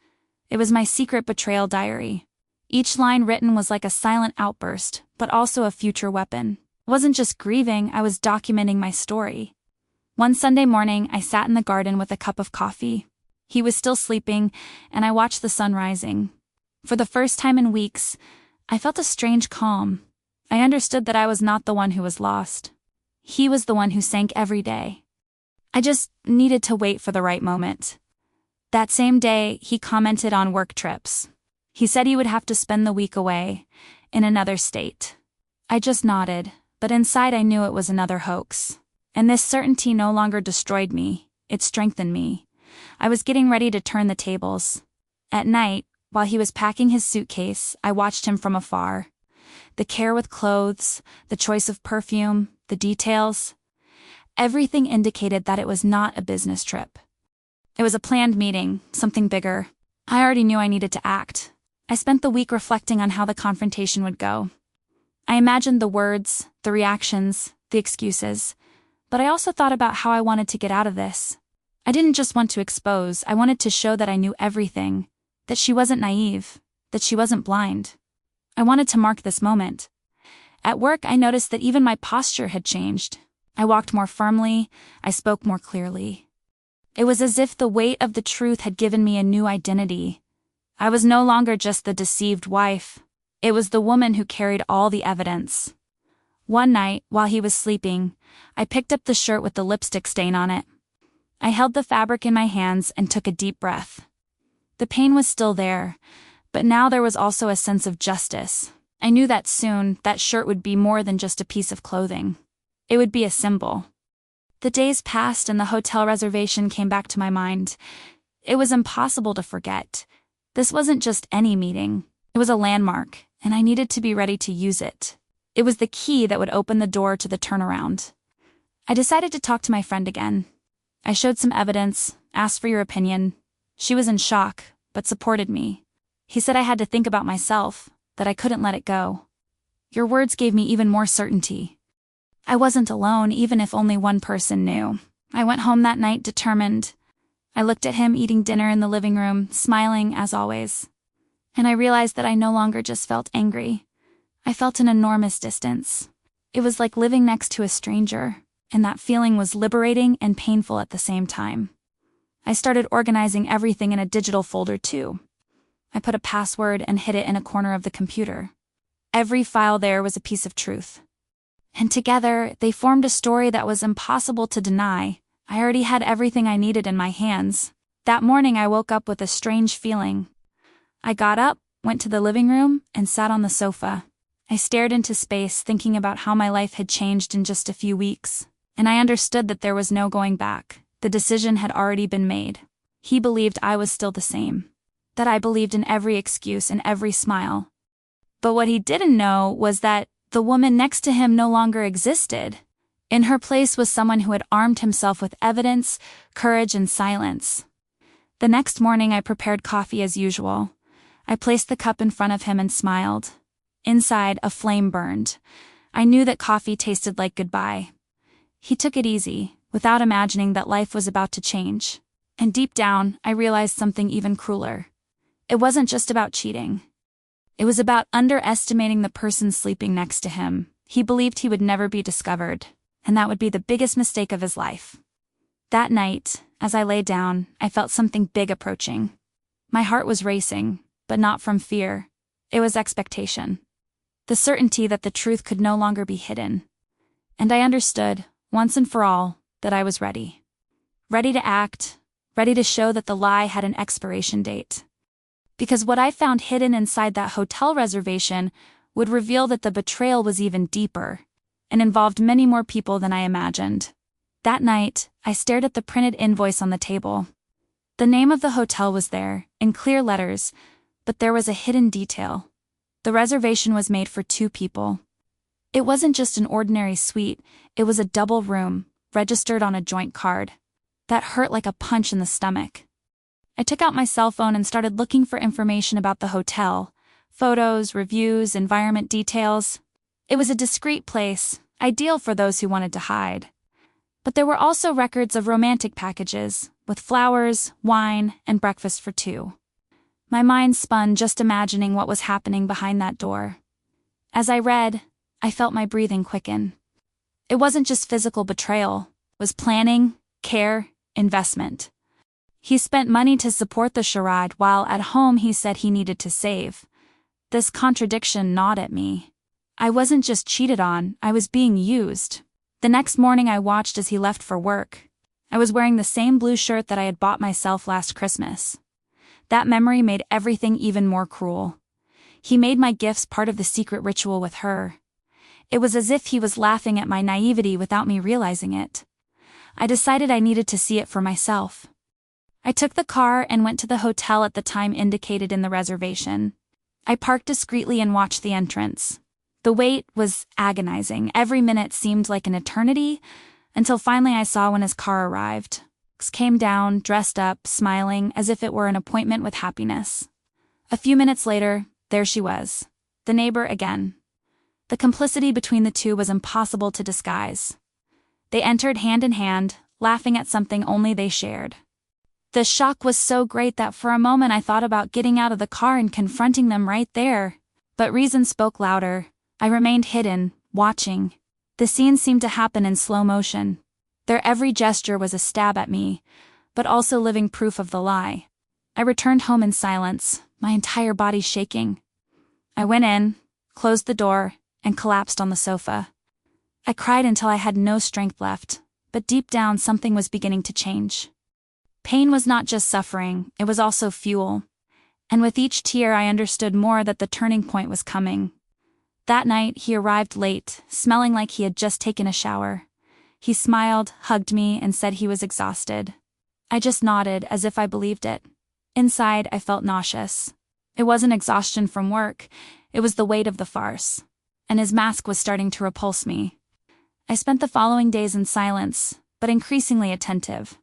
It was my secret betrayal diary. Each line written was like a silent outburst, but also a future weapon. I wasn't just grieving, I was documenting my story. One Sunday morning, I sat in the garden with a cup of coffee. He was still sleeping, and I watched the sun rising. For the first time in weeks, I felt a strange calm. I understood that I was not the one who was lost. He was the one who sank every day. I just needed to wait for the right moment. That same day, he commented on work trips. He said he would have to spend the week away, in another state. I just nodded, but inside I knew it was another hoax. And this certainty no longer destroyed me, it strengthened me. I was getting ready to turn the tables. At night, while he was packing his suitcase, I watched him from afar. The care with clothes, the choice of perfume, the details. Everything indicated that it was not a business trip. It was a planned meeting, something bigger. I already knew I needed to act. I spent the week reflecting on how the confrontation would go. I imagined the words, the reactions, the excuses, but I also thought about how I wanted to get out of this. I didn't just want to expose, I wanted to show that I knew everything, that she wasn't naive, that she wasn't blind. I wanted to mark this moment. At work, I noticed that even my posture had changed. I walked more firmly, I spoke more clearly. It was as if the weight of the truth had given me a new identity. I was no longer just the deceived wife. It was the woman who carried all the evidence. One night, while he was sleeping, I picked up the shirt with the lipstick stain on it. I held the fabric in my hands and took a deep breath. The pain was still there, but now there was also a sense of justice. I knew that soon, that shirt would be more than just a piece of clothing. It would be a symbol. The days passed and the hotel reservation came back to my mind. It was impossible to forget. This wasn't just any meeting. It was a landmark, and I needed to be ready to use it. It was the key that would open the door to the turnaround. I decided to talk to my friend again. I showed some evidence, asked for your opinion. She was in shock, but supported me. He said I had to think about myself, that I couldn't let it go. Your words gave me even more certainty. I wasn't alone, even if only one person knew. I went home that night determined. I looked at him eating dinner in the living room, smiling as always. And I realized that I no longer just felt angry. I felt an enormous distance. It was like living next to a stranger, and that feeling was liberating and painful at the same time. I started organizing everything in a digital folder too. I put a password and hid it in a corner of the computer. Every file there was a piece of truth. And together, they formed a story that was impossible to deny. I already had everything I needed in my hands. That morning I woke up with a strange feeling. I got up, went to the living room, and sat on the sofa. I stared into space, thinking about how my life had changed in just a few weeks. And I understood that there was no going back. The decision had already been made. He believed I was still the same. That I believed in every excuse and every smile. But what he didn't know was that the woman next to him no longer existed. In her place was someone who had armed himself with evidence, courage, and silence. The next morning I prepared coffee as usual. I placed the cup in front of him and smiled. Inside, a flame burned. I knew that coffee tasted like goodbye. He took it easy, without imagining that life was about to change. And deep down, I realized something even crueler. It wasn't just about cheating. It was about underestimating the person sleeping next to him. He believed he would never be discovered, and that would be the biggest mistake of his life. That night, as I lay down, I felt something big approaching. My heart was racing, but not from fear. It was expectation. The certainty that the truth could no longer be hidden. And I understood, once and for all, that I was ready. Ready to act, ready to show that the lie had an expiration date. Because what I found hidden inside that hotel reservation would reveal that the betrayal was even deeper, and involved many more people than I imagined. That night, I stared at the printed invoice on the table. The name of the hotel was there, in clear letters, but there was a hidden detail. The reservation was made for 2 people. It wasn't just an ordinary suite, it was a double room, registered on a joint card. That hurt like a punch in the stomach. I took out my cell phone and started looking for information about the hotel. Photos, reviews, environment details. It was a discreet place, ideal for those who wanted to hide. But there were also records of romantic packages, with flowers, wine, and breakfast for 2. My mind spun just imagining what was happening behind that door. As I read, I felt my breathing quicken. It wasn't just physical betrayal, it was planning, care, investment. He spent money to support the charade while at home he said he needed to save. This contradiction gnawed at me. I wasn't just cheated on, I was being used. The next morning I watched as he left for work. I was wearing the same blue shirt that I had bought myself last Christmas. That memory made everything even more cruel. He made my gifts part of the secret ritual with her. It was as if he was laughing at my naivety without me realizing it. I decided I needed to see it for myself. I took the car and went to the hotel at the time indicated in the reservation. I parked discreetly and watched the entrance. The wait was agonizing. Every minute seemed like an eternity, until finally I saw when his car arrived. He came down, dressed up, smiling, as if it were an appointment with happiness. A few minutes later, there she was. The neighbor again. The complicity between the two was impossible to disguise. They entered hand in hand, laughing at something only they shared. The shock was so great that for a moment I thought about getting out of the car and confronting them right there. But reason spoke louder. I remained hidden, watching. The scene seemed to happen in slow motion. Their every gesture was a stab at me, but also living proof of the lie. I returned home in silence, my entire body shaking. I went in, closed the door, and collapsed on the sofa. I cried until I had no strength left, but deep down something was beginning to change. Pain was not just suffering, it was also fuel. And with each tear I understood more that the turning point was coming. That night he arrived late, smelling like he had just taken a shower. He smiled, hugged me, and said he was exhausted. I just nodded as if I believed it. Inside I felt nauseous. It wasn't exhaustion from work, it was the weight of the farce. And his mask was starting to repulse me. I spent the following days in silence, but increasingly attentive.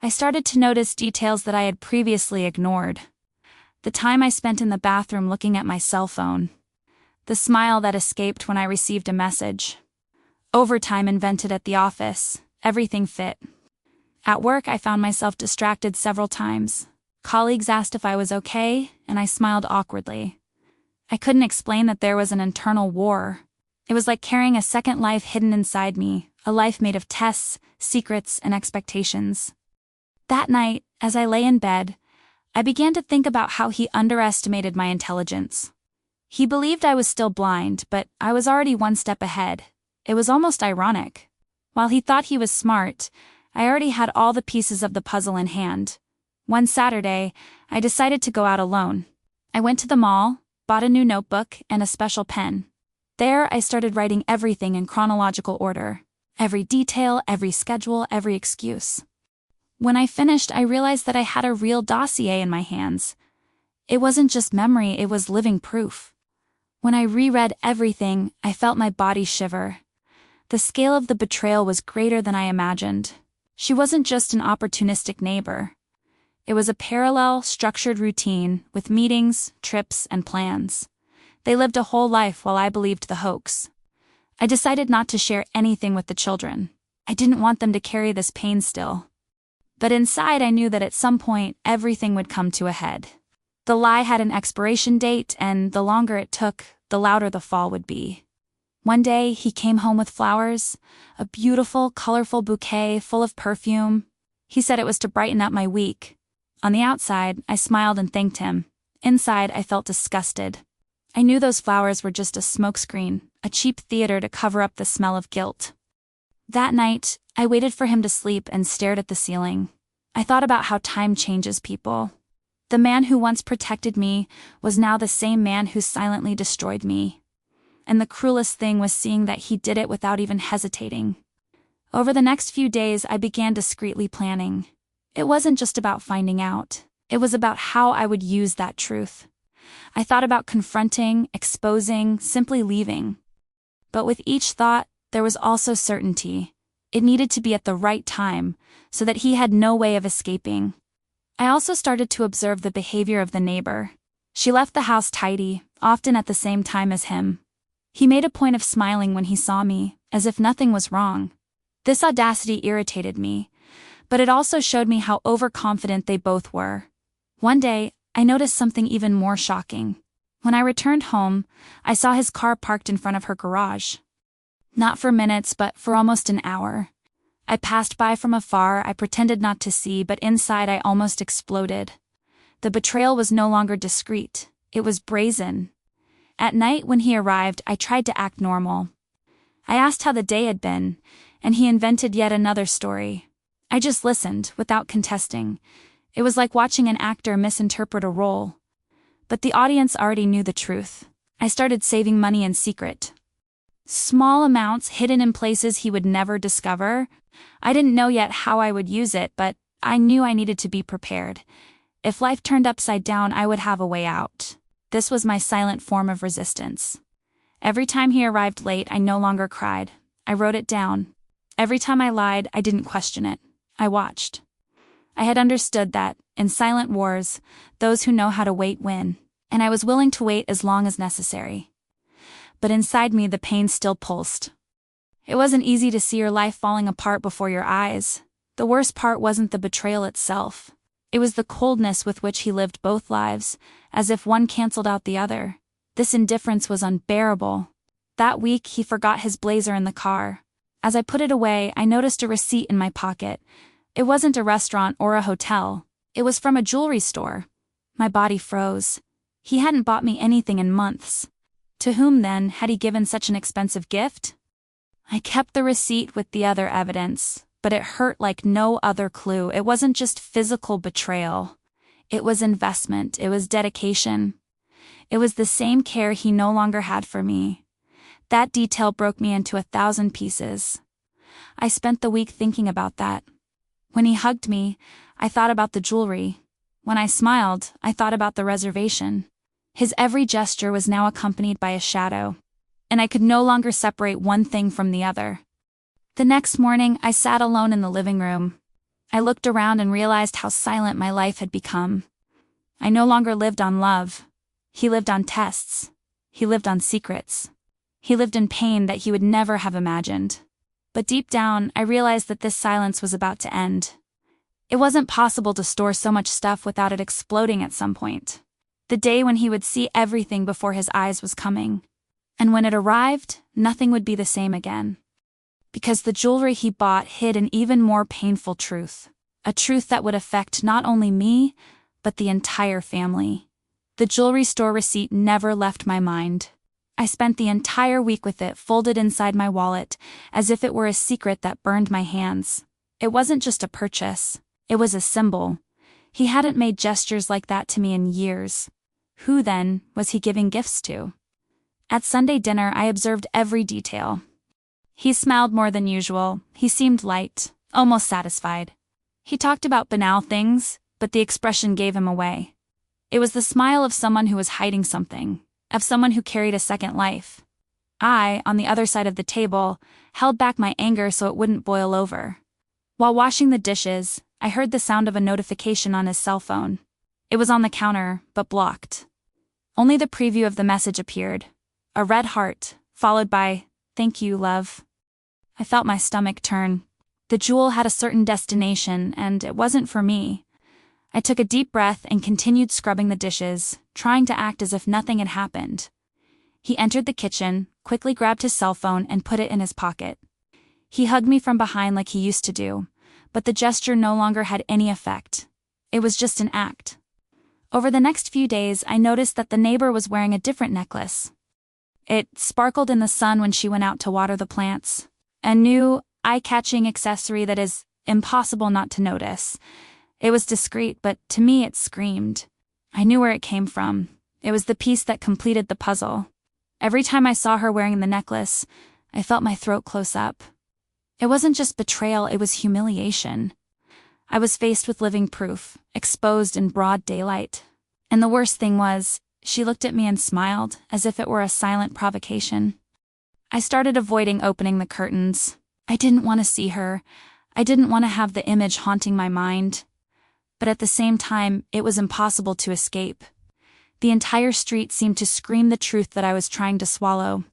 I started to notice details that I had previously ignored. The time I spent in the bathroom looking at my cell phone. The smile that escaped when I received a message. Overtime invented at the office. Everything fit. At work I found myself distracted several times. Colleagues asked if I was okay, and I smiled awkwardly. I couldn't explain that there was an internal war. It was like carrying a second life hidden inside me, a life made of tests, secrets, and expectations. That night, as I lay in bed, I began to think about how he underestimated my intelligence. He believed I was still blind, but I was already one step ahead. It was almost ironic. While he thought he was smart, I already had all the pieces of the puzzle in hand. One Saturday, I decided to go out alone. I went to the mall, bought a new notebook and a special pen. There I started writing everything in chronological order. Every detail, every schedule, every excuse. When I finished, I realized that I had a real dossier in my hands. It wasn't just memory, it was living proof. When I reread everything, I felt my body shiver. The scale of the betrayal was greater than I imagined. She wasn't just an opportunistic neighbor. It was a parallel, structured routine with meetings, trips, and plans. They lived a whole life while I believed the hoax. I decided not to share anything with the children. I didn't want them to carry this pain still. But inside I knew that at some point everything would come to a head. The lie had an expiration date, and the longer it took, the louder the fall would be. One day, he came home with flowers, a beautiful, colorful bouquet full of perfume. He said it was to brighten up my week. On the outside, I smiled and thanked him. Inside, I felt disgusted. I knew those flowers were just a smokescreen, a cheap theater to cover up the smell of guilt. That night, I waited for him to sleep and stared at the ceiling. I thought about how time changes people. The man who once protected me was now the same man who silently destroyed me. And the cruelest thing was seeing that he did it without even hesitating. Over the next few days, I began discreetly planning. It wasn't just about finding out. It was about how I would use that truth. I thought about confronting, exposing, simply leaving. But with each thought, there was also certainty. It needed to be at the right time, so that he had no way of escaping. I also started to observe the behavior of the neighbor. She left the house tidy, often at the same time as him. He made a point of smiling when he saw me, as if nothing was wrong. This audacity irritated me, but it also showed me how overconfident they both were. One day, I noticed something even more shocking. When I returned home, I saw his car parked in front of her garage. Not for minutes, but for almost an hour. I passed by from afar. I pretended not to see, but inside I almost exploded. The betrayal was no longer discreet. It was brazen. At night when he arrived, I tried to act normal. I asked how the day had been, and he invented yet another story. I just listened, without contesting. It was like watching an actor misinterpret a role. But the audience already knew the truth. I started saving money in secret. Small amounts hidden in places he would never discover. I didn't know yet how I would use it, but I knew I needed to be prepared. If life turned upside down, I would have a way out. This was my silent form of resistance. Every time he arrived late, I no longer cried. I wrote it down. Every time I lied, I didn't question it. I watched. I had understood that, in silent wars, those who know how to wait win, and I was willing to wait as long as necessary. But inside me the pain still pulsed. It wasn't easy to see your life falling apart before your eyes. The worst part wasn't the betrayal itself. It was the coldness with which he lived both lives, as if one canceled out the other. This indifference was unbearable. That week he forgot his blazer in the car. As I put it away, I noticed a receipt in my pocket. It wasn't a restaurant or a hotel. It was from a jewelry store. My body froze. He hadn't bought me anything in months. To whom, then, had he given such an expensive gift? I kept the receipt with the other evidence, but it hurt like no other clue. It wasn't just physical betrayal. It was investment. It was dedication. It was the same care he no longer had for me. That detail broke me into 1,000 pieces. I spent the week thinking about that. When he hugged me, I thought about the jewelry. When I smiled, I thought about the reservation. His every gesture was now accompanied by a shadow, and I could no longer separate one thing from the other. The next morning, I sat alone in the living room. I looked around and realized how silent my life had become. I no longer lived on love. He lived on tests. He lived on secrets. He lived in pain that he would never have imagined. But deep down, I realized that this silence was about to end. It wasn't possible to store so much stuff without it exploding at some point. The day when he would see everything before his eyes was coming. And when it arrived, nothing would be the same again. Because the jewelry he bought hid an even more painful truth. A truth that would affect not only me, but the entire family. The jewelry store receipt never left my mind. I spent the entire week with it folded inside my wallet, as if it were a secret that burned my hands. It wasn't just a purchase. It was a symbol. He hadn't made gestures like that to me in years. Who, then, was he giving gifts to? At Sunday dinner, I observed every detail. He smiled more than usual. He seemed light, almost satisfied. He talked about banal things, but the expression gave him away. It was the smile of someone who was hiding something, of someone who carried a second life. I, on the other side of the table, held back my anger so it wouldn't boil over. While washing the dishes, I heard the sound of a notification on his cell phone. It was on the counter, but blocked. Only the preview of the message appeared. A red heart, followed by, "Thank you, love." I felt my stomach turn. The jewel had a certain destination, and it wasn't for me. I took a deep breath and continued scrubbing the dishes, trying to act as if nothing had happened. He entered the kitchen, quickly grabbed his cell phone and put it in his pocket. He hugged me from behind like he used to do, but the gesture no longer had any effect. It was just an act. Over the next few days, I noticed that the neighbor was wearing a different necklace. It sparkled in the sun when she went out to water the plants. A new, eye-catching accessory that is impossible not to notice. It was discreet, but to me it screamed. I knew where it came from. It was the piece that completed the puzzle. Every time I saw her wearing the necklace, I felt my throat close up. It wasn't just betrayal, it was humiliation. I was faced with living proof, exposed in broad daylight. And the worst thing was, she looked at me and smiled, as if it were a silent provocation. I started avoiding opening the curtains. I didn't want to see her. I didn't want to have the image haunting my mind. But at the same time, it was impossible to escape. The entire street seemed to scream the truth that I was trying to swallow.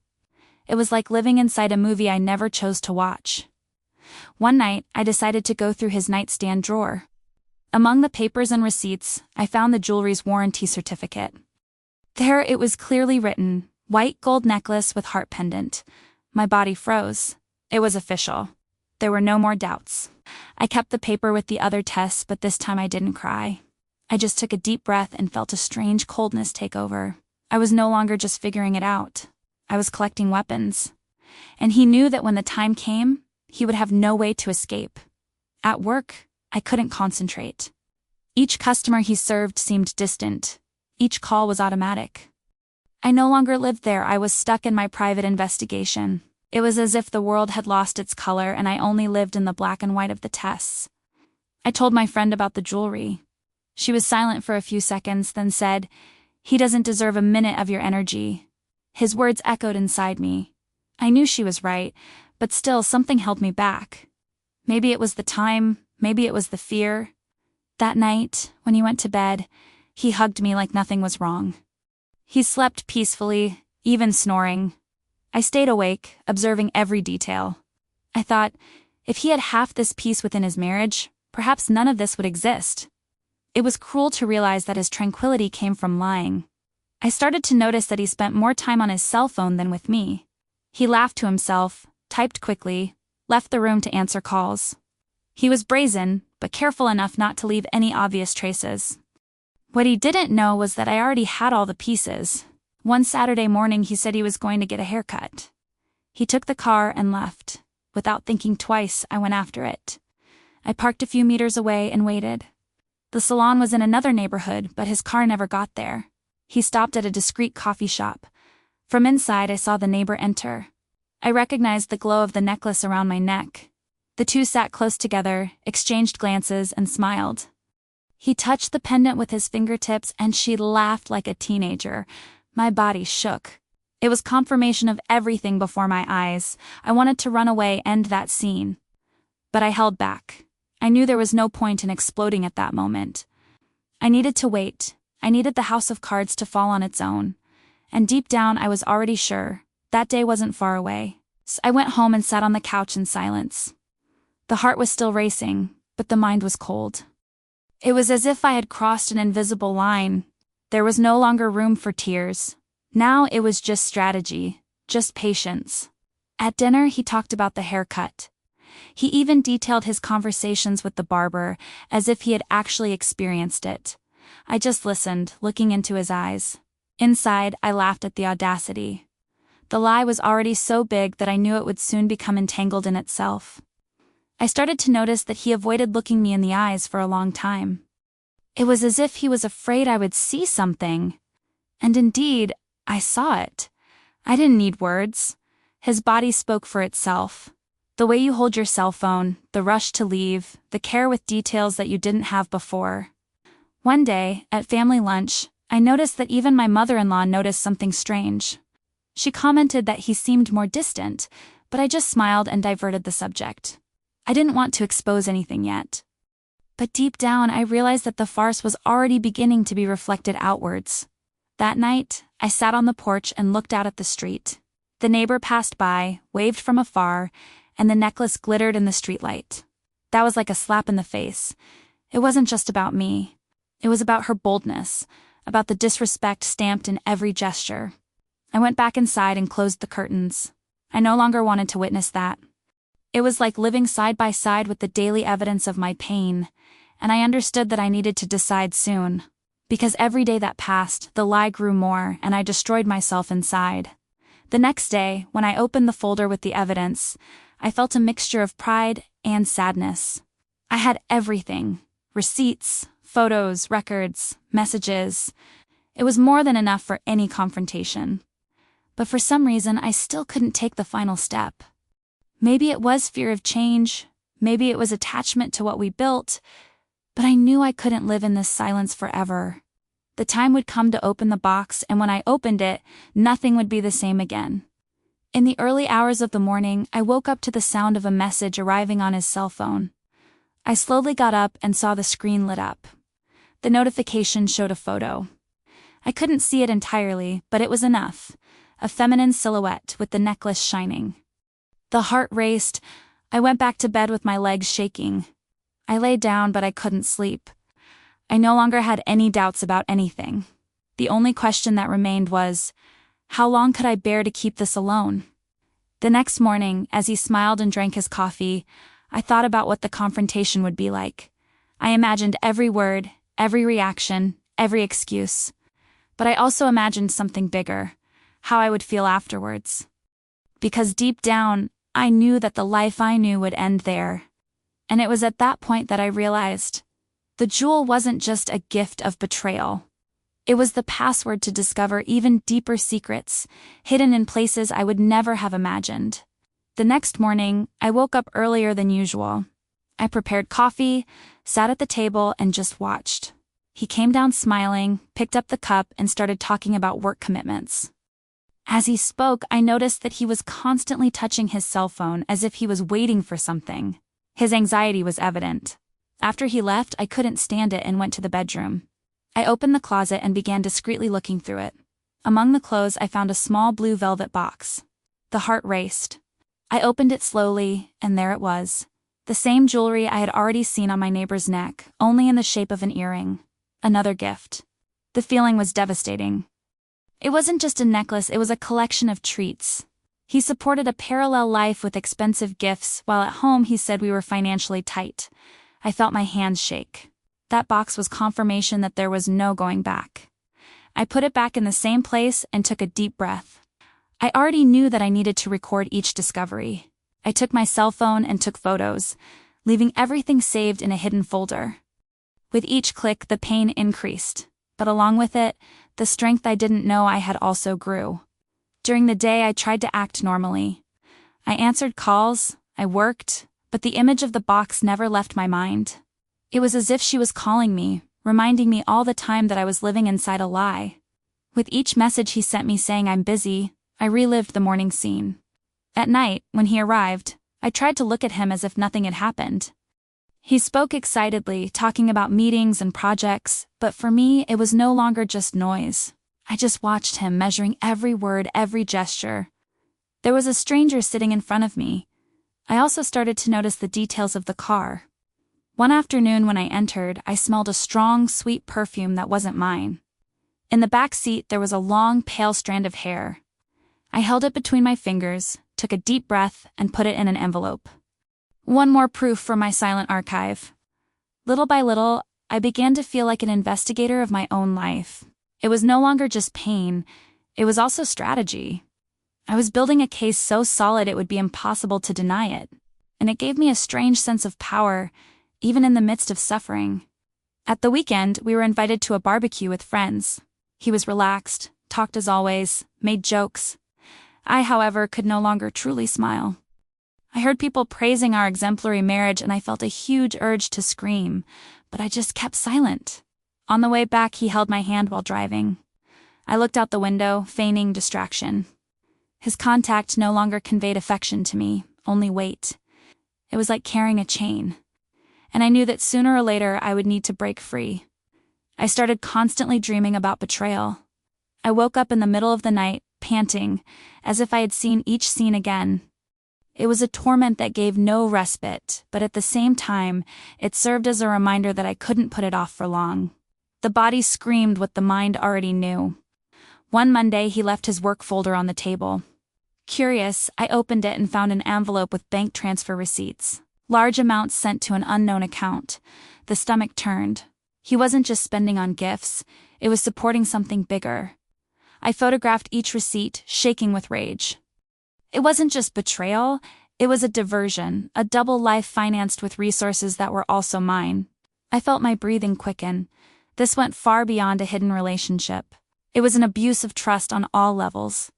It was like living inside a movie I never chose to watch. One night, I decided to go through his nightstand drawer. Among the papers and receipts, I found the jewelry's warranty certificate. There it was clearly written, "White gold necklace with heart pendant." My body froze. It was official. There were no more doubts. I kept the paper with the other tests, but this time I didn't cry. I just took a deep breath and felt a strange coldness take over. I was no longer just figuring it out. I was collecting weapons. And he knew that when the time came, he would have no way to escape. At work, I couldn't concentrate. Each customer he served seemed distant. Each call was automatic. I no longer lived there, I was stuck in my private investigation. It was as if the world had lost its color and I only lived in the black and white of the tests. I told my friend about the jewelry. She was silent for a few seconds, then said, "He doesn't deserve a minute of your energy." His words echoed inside me. I knew she was right, but still something held me back. Maybe it was the time, maybe it was the fear. That night, when he went to bed, he hugged me like nothing was wrong. He slept peacefully, even snoring. I stayed awake, observing every detail. I thought, if he had half this peace within his marriage, perhaps none of this would exist. It was cruel to realize that his tranquility came from lying. I started to notice that he spent more time on his cell phone than with me. He laughed to himself, typed quickly, left the room to answer calls. He was brazen, but careful enough not to leave any obvious traces. What he didn't know was that I already had all the pieces. One Saturday morning he said he was going to get a haircut. He took the car and left. Without thinking twice, I went after it. I parked a few meters away and waited. The salon was in another neighborhood, but his car never got there. He stopped at a discreet coffee shop. From inside I saw the neighbor enter. I recognized the glow of the necklace around my neck. The two sat close together, exchanged glances, and smiled. He touched the pendant with his fingertips and she laughed like a teenager. My body shook. It was confirmation of everything before my eyes. I wanted to run away, end that scene. But I held back. I knew there was no point in exploding at that moment. I needed to wait. I needed the house of cards to fall on its own. And deep down I was already sure. That day wasn't far away. So I went home and sat on the couch in silence. The heart was still racing, but the mind was cold. It was as if I had crossed an invisible line. There was no longer room for tears. Now it was just strategy, just patience. At dinner he talked about the haircut. He even detailed his conversations with the barber, as if he had actually experienced it. I just listened, looking into his eyes. Inside, I laughed at the audacity. The lie was already so big that I knew it would soon become entangled in itself. I started to notice that he avoided looking me in the eyes for a long time. It was as if he was afraid I would see something. And indeed, I saw it. I didn't need words. His body spoke for itself. The way you hold your cell phone, the rush to leave, the care with details that you didn't have before. One day, at family lunch, I noticed that even my mother-in-law noticed something strange. She commented that he seemed more distant, but I just smiled and diverted the subject. I didn't want to expose anything yet. But deep down, I realized that the farce was already beginning to be reflected outwards. That night, I sat on the porch and looked out at the street. The neighbor passed by, waved from afar, and the necklace glittered in the streetlight. That was like a slap in the face. It wasn't just about me. It was about her boldness, about the disrespect stamped in every gesture. I went back inside and closed the curtains. I no longer wanted to witness that. It was like living side by side with the daily evidence of my pain, and I understood that I needed to decide soon. Because every day that passed, the lie grew more, and I destroyed myself inside. The next day, when I opened the folder with the evidence, I felt a mixture of pride and sadness. I had everything: receipts, photos, records, messages. It was more than enough for any confrontation. But for some reason, I still couldn't take the final step. Maybe it was fear of change, maybe it was attachment to what we built, but I knew I couldn't live in this silence forever. The time would come to open the box, and when I opened it, nothing would be the same again. In the early hours of the morning, I woke up to the sound of a message arriving on his cell phone. I slowly got up and saw the screen lit up. The notification showed a photo. I couldn't see it entirely, but it was enough. A feminine silhouette with the necklace shining. The heart raced. I went back to bed with my legs shaking. I lay down, but I couldn't sleep. I no longer had any doubts about anything. The only question that remained was, how long could I bear to keep this alone? The next morning, as he smiled and drank his coffee, I thought about what the confrontation would be like. I imagined every word, every reaction, every excuse. But I also imagined something bigger, how I would feel afterwards. Because deep down, I knew that the life I knew would end there. And it was at that point that I realized the jewel wasn't just a gift of betrayal. It was the password to discover even deeper secrets, hidden in places I would never have imagined. The next morning, I woke up earlier than usual. I prepared coffee, sat at the table, and just watched. He came down smiling, picked up the cup, and started talking about work commitments. As he spoke, I noticed that he was constantly touching his cell phone as if he was waiting for something. His anxiety was evident. After he left, I couldn't stand it and went to the bedroom. I opened the closet and began discreetly looking through it. Among the clothes, I found a small blue velvet box. The heart raced. I opened it slowly, and there it was. The same jewelry I had already seen on my neighbor's neck, only in the shape of an earring. Another gift. The feeling was devastating. It wasn't just a necklace, it was a collection of treats. He supported a parallel life with expensive gifts, while at home he said we were financially tight. I felt my hands shake. That box was confirmation that there was no going back. I put it back in the same place and took a deep breath. I already knew that I needed to record each discovery. I took my cell phone and took photos, leaving everything saved in a hidden folder. With each click, the pain increased, but along with it, the strength I didn't know I had also grew. During the day, I tried to act normally. I answered calls, I worked, but the image of the box never left my mind. It was as if she was calling me, reminding me all the time that I was living inside a lie. With each message he sent me saying I'm busy, I relived the morning scene. At night, when he arrived, I tried to look at him as if nothing had happened. He spoke excitedly, talking about meetings and projects, but for me, it was no longer just noise. I just watched him, measuring every word, every gesture. There was a stranger sitting in front of me. I also started to notice the details of the car. One afternoon when I entered, I smelled a strong, sweet perfume that wasn't mine. In the back seat, there was a long, pale strand of hair. I held it between my fingers, took a deep breath, and put it in an envelope. One more proof for my silent archive. Little by little, I began to feel like an investigator of my own life. It was no longer just pain, it was also strategy. I was building a case so solid it would be impossible to deny it, and it gave me a strange sense of power, even in the midst of suffering. At the weekend, we were invited to a barbecue with friends. He was relaxed, talked as always, made jokes. I, however, could no longer truly smile. I heard people praising our exemplary marriage and I felt a huge urge to scream, but I just kept silent. On the way back, he held my hand while driving. I looked out the window, feigning distraction. His contact no longer conveyed affection to me, only weight. It was like carrying a chain. And I knew that sooner or later I would need to break free. I started constantly dreaming about betrayal. I woke up in the middle of the night, panting, as if I had seen each scene again. It was a torment that gave no respite, but at the same time, it served as a reminder that I couldn't put it off for long. The body screamed what the mind already knew. One Monday, he left his work folder on the table. Curious, I opened it and found an envelope with bank transfer receipts. Large amounts sent to an unknown account. The stomach turned. He wasn't just spending on gifts, it was supporting something bigger. I photographed each receipt, shaking with rage. It wasn't just betrayal, it was a diversion, a double life financed with resources that were also mine. I felt my breathing quicken. This went far beyond a hidden relationship. It was an abuse of trust on all levels.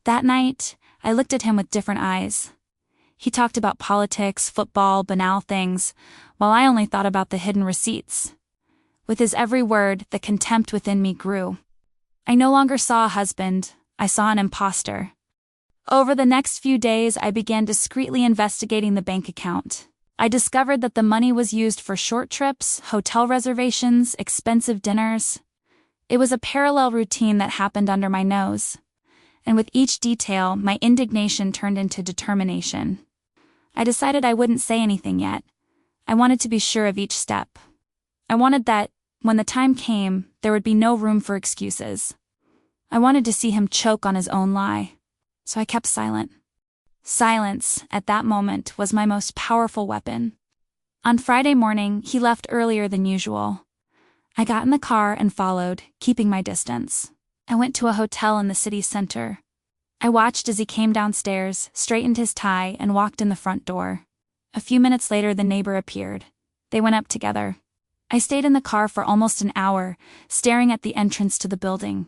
That night, I looked at him with different eyes. He talked about politics, football, banal things, while I only thought about the hidden receipts. With his every word, the contempt within me grew. I no longer saw a husband, I saw an imposter. Over the next few days, I began discreetly investigating the bank account. I discovered that the money was used for short trips, hotel reservations, expensive dinners. It was a parallel routine that happened under my nose. And with each detail, my indignation turned into determination. I decided I wouldn't say anything yet. I wanted to be sure of each step. I wanted that, when the time came, there would be no room for excuses. I wanted to see him choke on his own lie. So I kept silent. Silence, at that moment, was my most powerful weapon. On Friday morning, he left earlier than usual. I got in the car and followed, keeping my distance. I went to a hotel in the city center. I watched as he came downstairs, straightened his tie, and walked in the front door. A few minutes later, the neighbor appeared. They went up together. I stayed in the car for almost an hour, staring at the entrance to the building.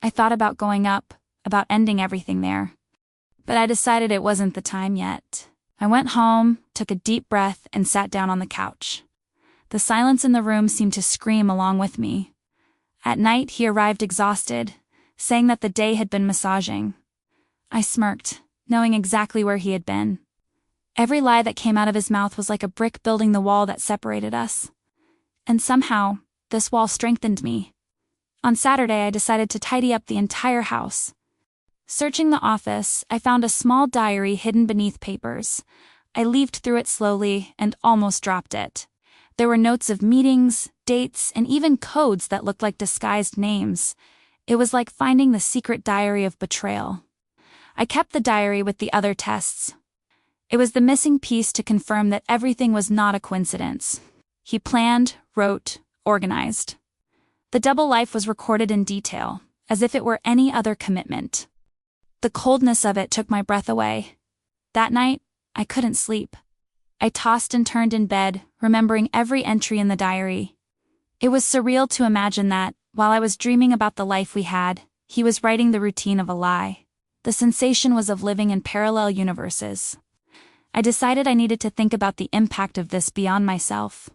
I thought about going up, about ending everything there. But I decided it wasn't the time yet. I went home, took a deep breath, and sat down on the couch. The silence in the room seemed to scream along with me. At night, he arrived exhausted, saying that the day had been massaging. I smirked, knowing exactly where he had been. Every lie that came out of his mouth was like a brick building the wall that separated us. And somehow, this wall strengthened me. On Saturday, I decided to tidy up the entire house. Searching the office, I found a small diary hidden beneath papers. I leafed through it slowly and almost dropped it. There were notes of meetings, dates, and even codes that looked like disguised names. It was like finding the secret diary of betrayal. I kept the diary with the other tests. It was the missing piece to confirm that everything was not a coincidence. He planned, wrote, organized. The double life was recorded in detail, as if it were any other commitment. The coldness of it took my breath away. That night, I couldn't sleep. I tossed and turned in bed, remembering every entry in the diary. It was surreal to imagine that, while I was dreaming about the life we had, he was writing the routine of a lie. The sensation was of living in parallel universes. I decided I needed to think about the impact of this beyond myself.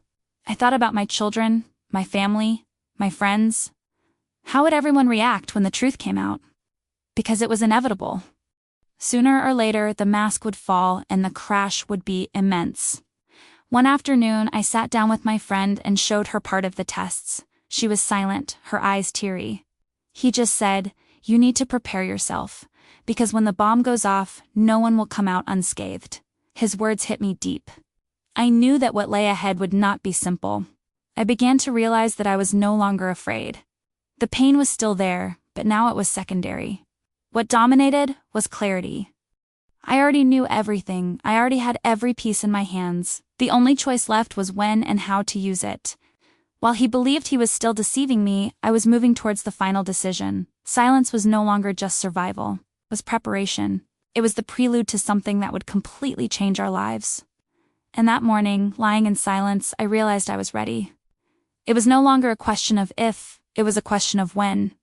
I thought about my children, my family, my friends. How would everyone react when the truth came out? Because it was inevitable. Sooner or later, the mask would fall and the crash would be immense. One afternoon, I sat down with my friend and showed her part of the tests. She was silent, her eyes teary. He just said, "You need to prepare yourself, because when the bomb goes off, no one will come out unscathed." His words hit me deep. I knew that what lay ahead would not be simple. I began to realize that I was no longer afraid. The pain was still there, but now it was secondary. What dominated was clarity. I already knew everything. I already had every piece in my hands. The only choice left was when and how to use it. While he believed he was still deceiving me, I was moving towards the final decision. Silence was no longer just survival. It was preparation. It was the prelude to something that would completely change our lives. And that morning, lying in silence, I realized I was ready. It was no longer a question of if, it was a question of when.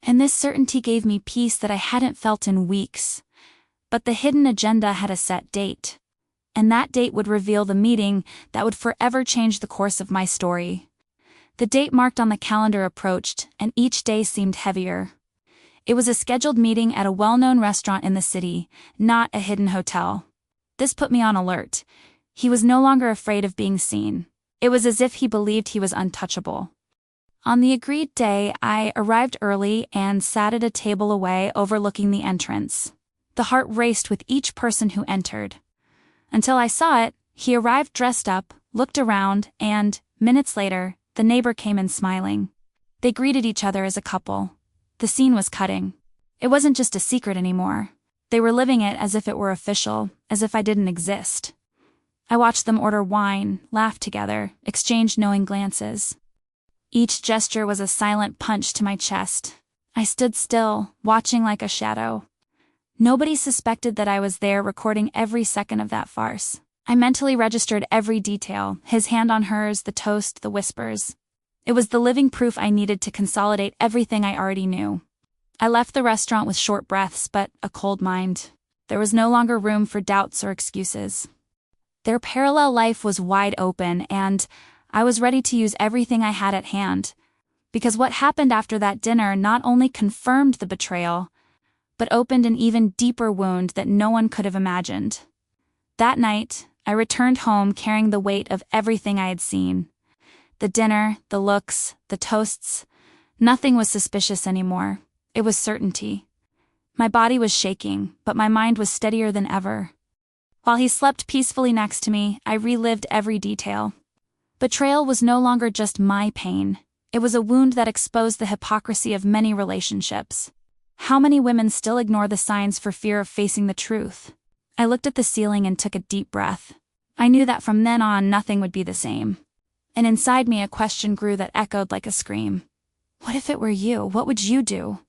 And this certainty gave me peace that I hadn't felt in weeks. But the hidden agenda had a set date. And that date would reveal the meeting that would forever change the course of my story. The date marked on the calendar approached, and each day seemed heavier. It was a scheduled meeting at a well-known restaurant in the city, not a hidden hotel. This put me on alert. He was no longer afraid of being seen. It was as if he believed he was untouchable. On the agreed day, I arrived early and sat at a table away overlooking the entrance. The heart raced with each person who entered. Until I saw it, he arrived dressed up, looked around, and, minutes later, the neighbor came in smiling. They greeted each other as a couple. The scene was cutting. It wasn't just a secret anymore. They were living it as if it were official, as if I didn't exist. I watched them order wine, laugh together, exchange knowing glances. Each gesture was a silent punch to my chest. I stood still, watching like a shadow. Nobody suspected that I was there recording every second of that farce. I mentally registered every detail, his hand on hers, the toast, the whispers. It was the living proof I needed to consolidate everything I already knew. I left the restaurant with short breaths, but a cold mind. There was no longer room for doubts or excuses. Their parallel life was wide open, and I was ready to use everything I had at hand. Because what happened after that dinner not only confirmed the betrayal, but opened an even deeper wound that no one could have imagined. That night, I returned home carrying the weight of everything I had seen. The dinner, the looks, the toasts. Nothing was suspicious anymore. It was certainty. My body was shaking, but my mind was steadier than ever. While he slept peacefully next to me, I relived every detail. Betrayal was no longer just my pain. It was a wound that exposed the hypocrisy of many relationships. How many women still ignore the signs for fear of facing the truth? I looked at the ceiling and took a deep breath. I knew that from then on nothing would be the same. And inside me a question grew that echoed like a scream. What if it were you? What would you do?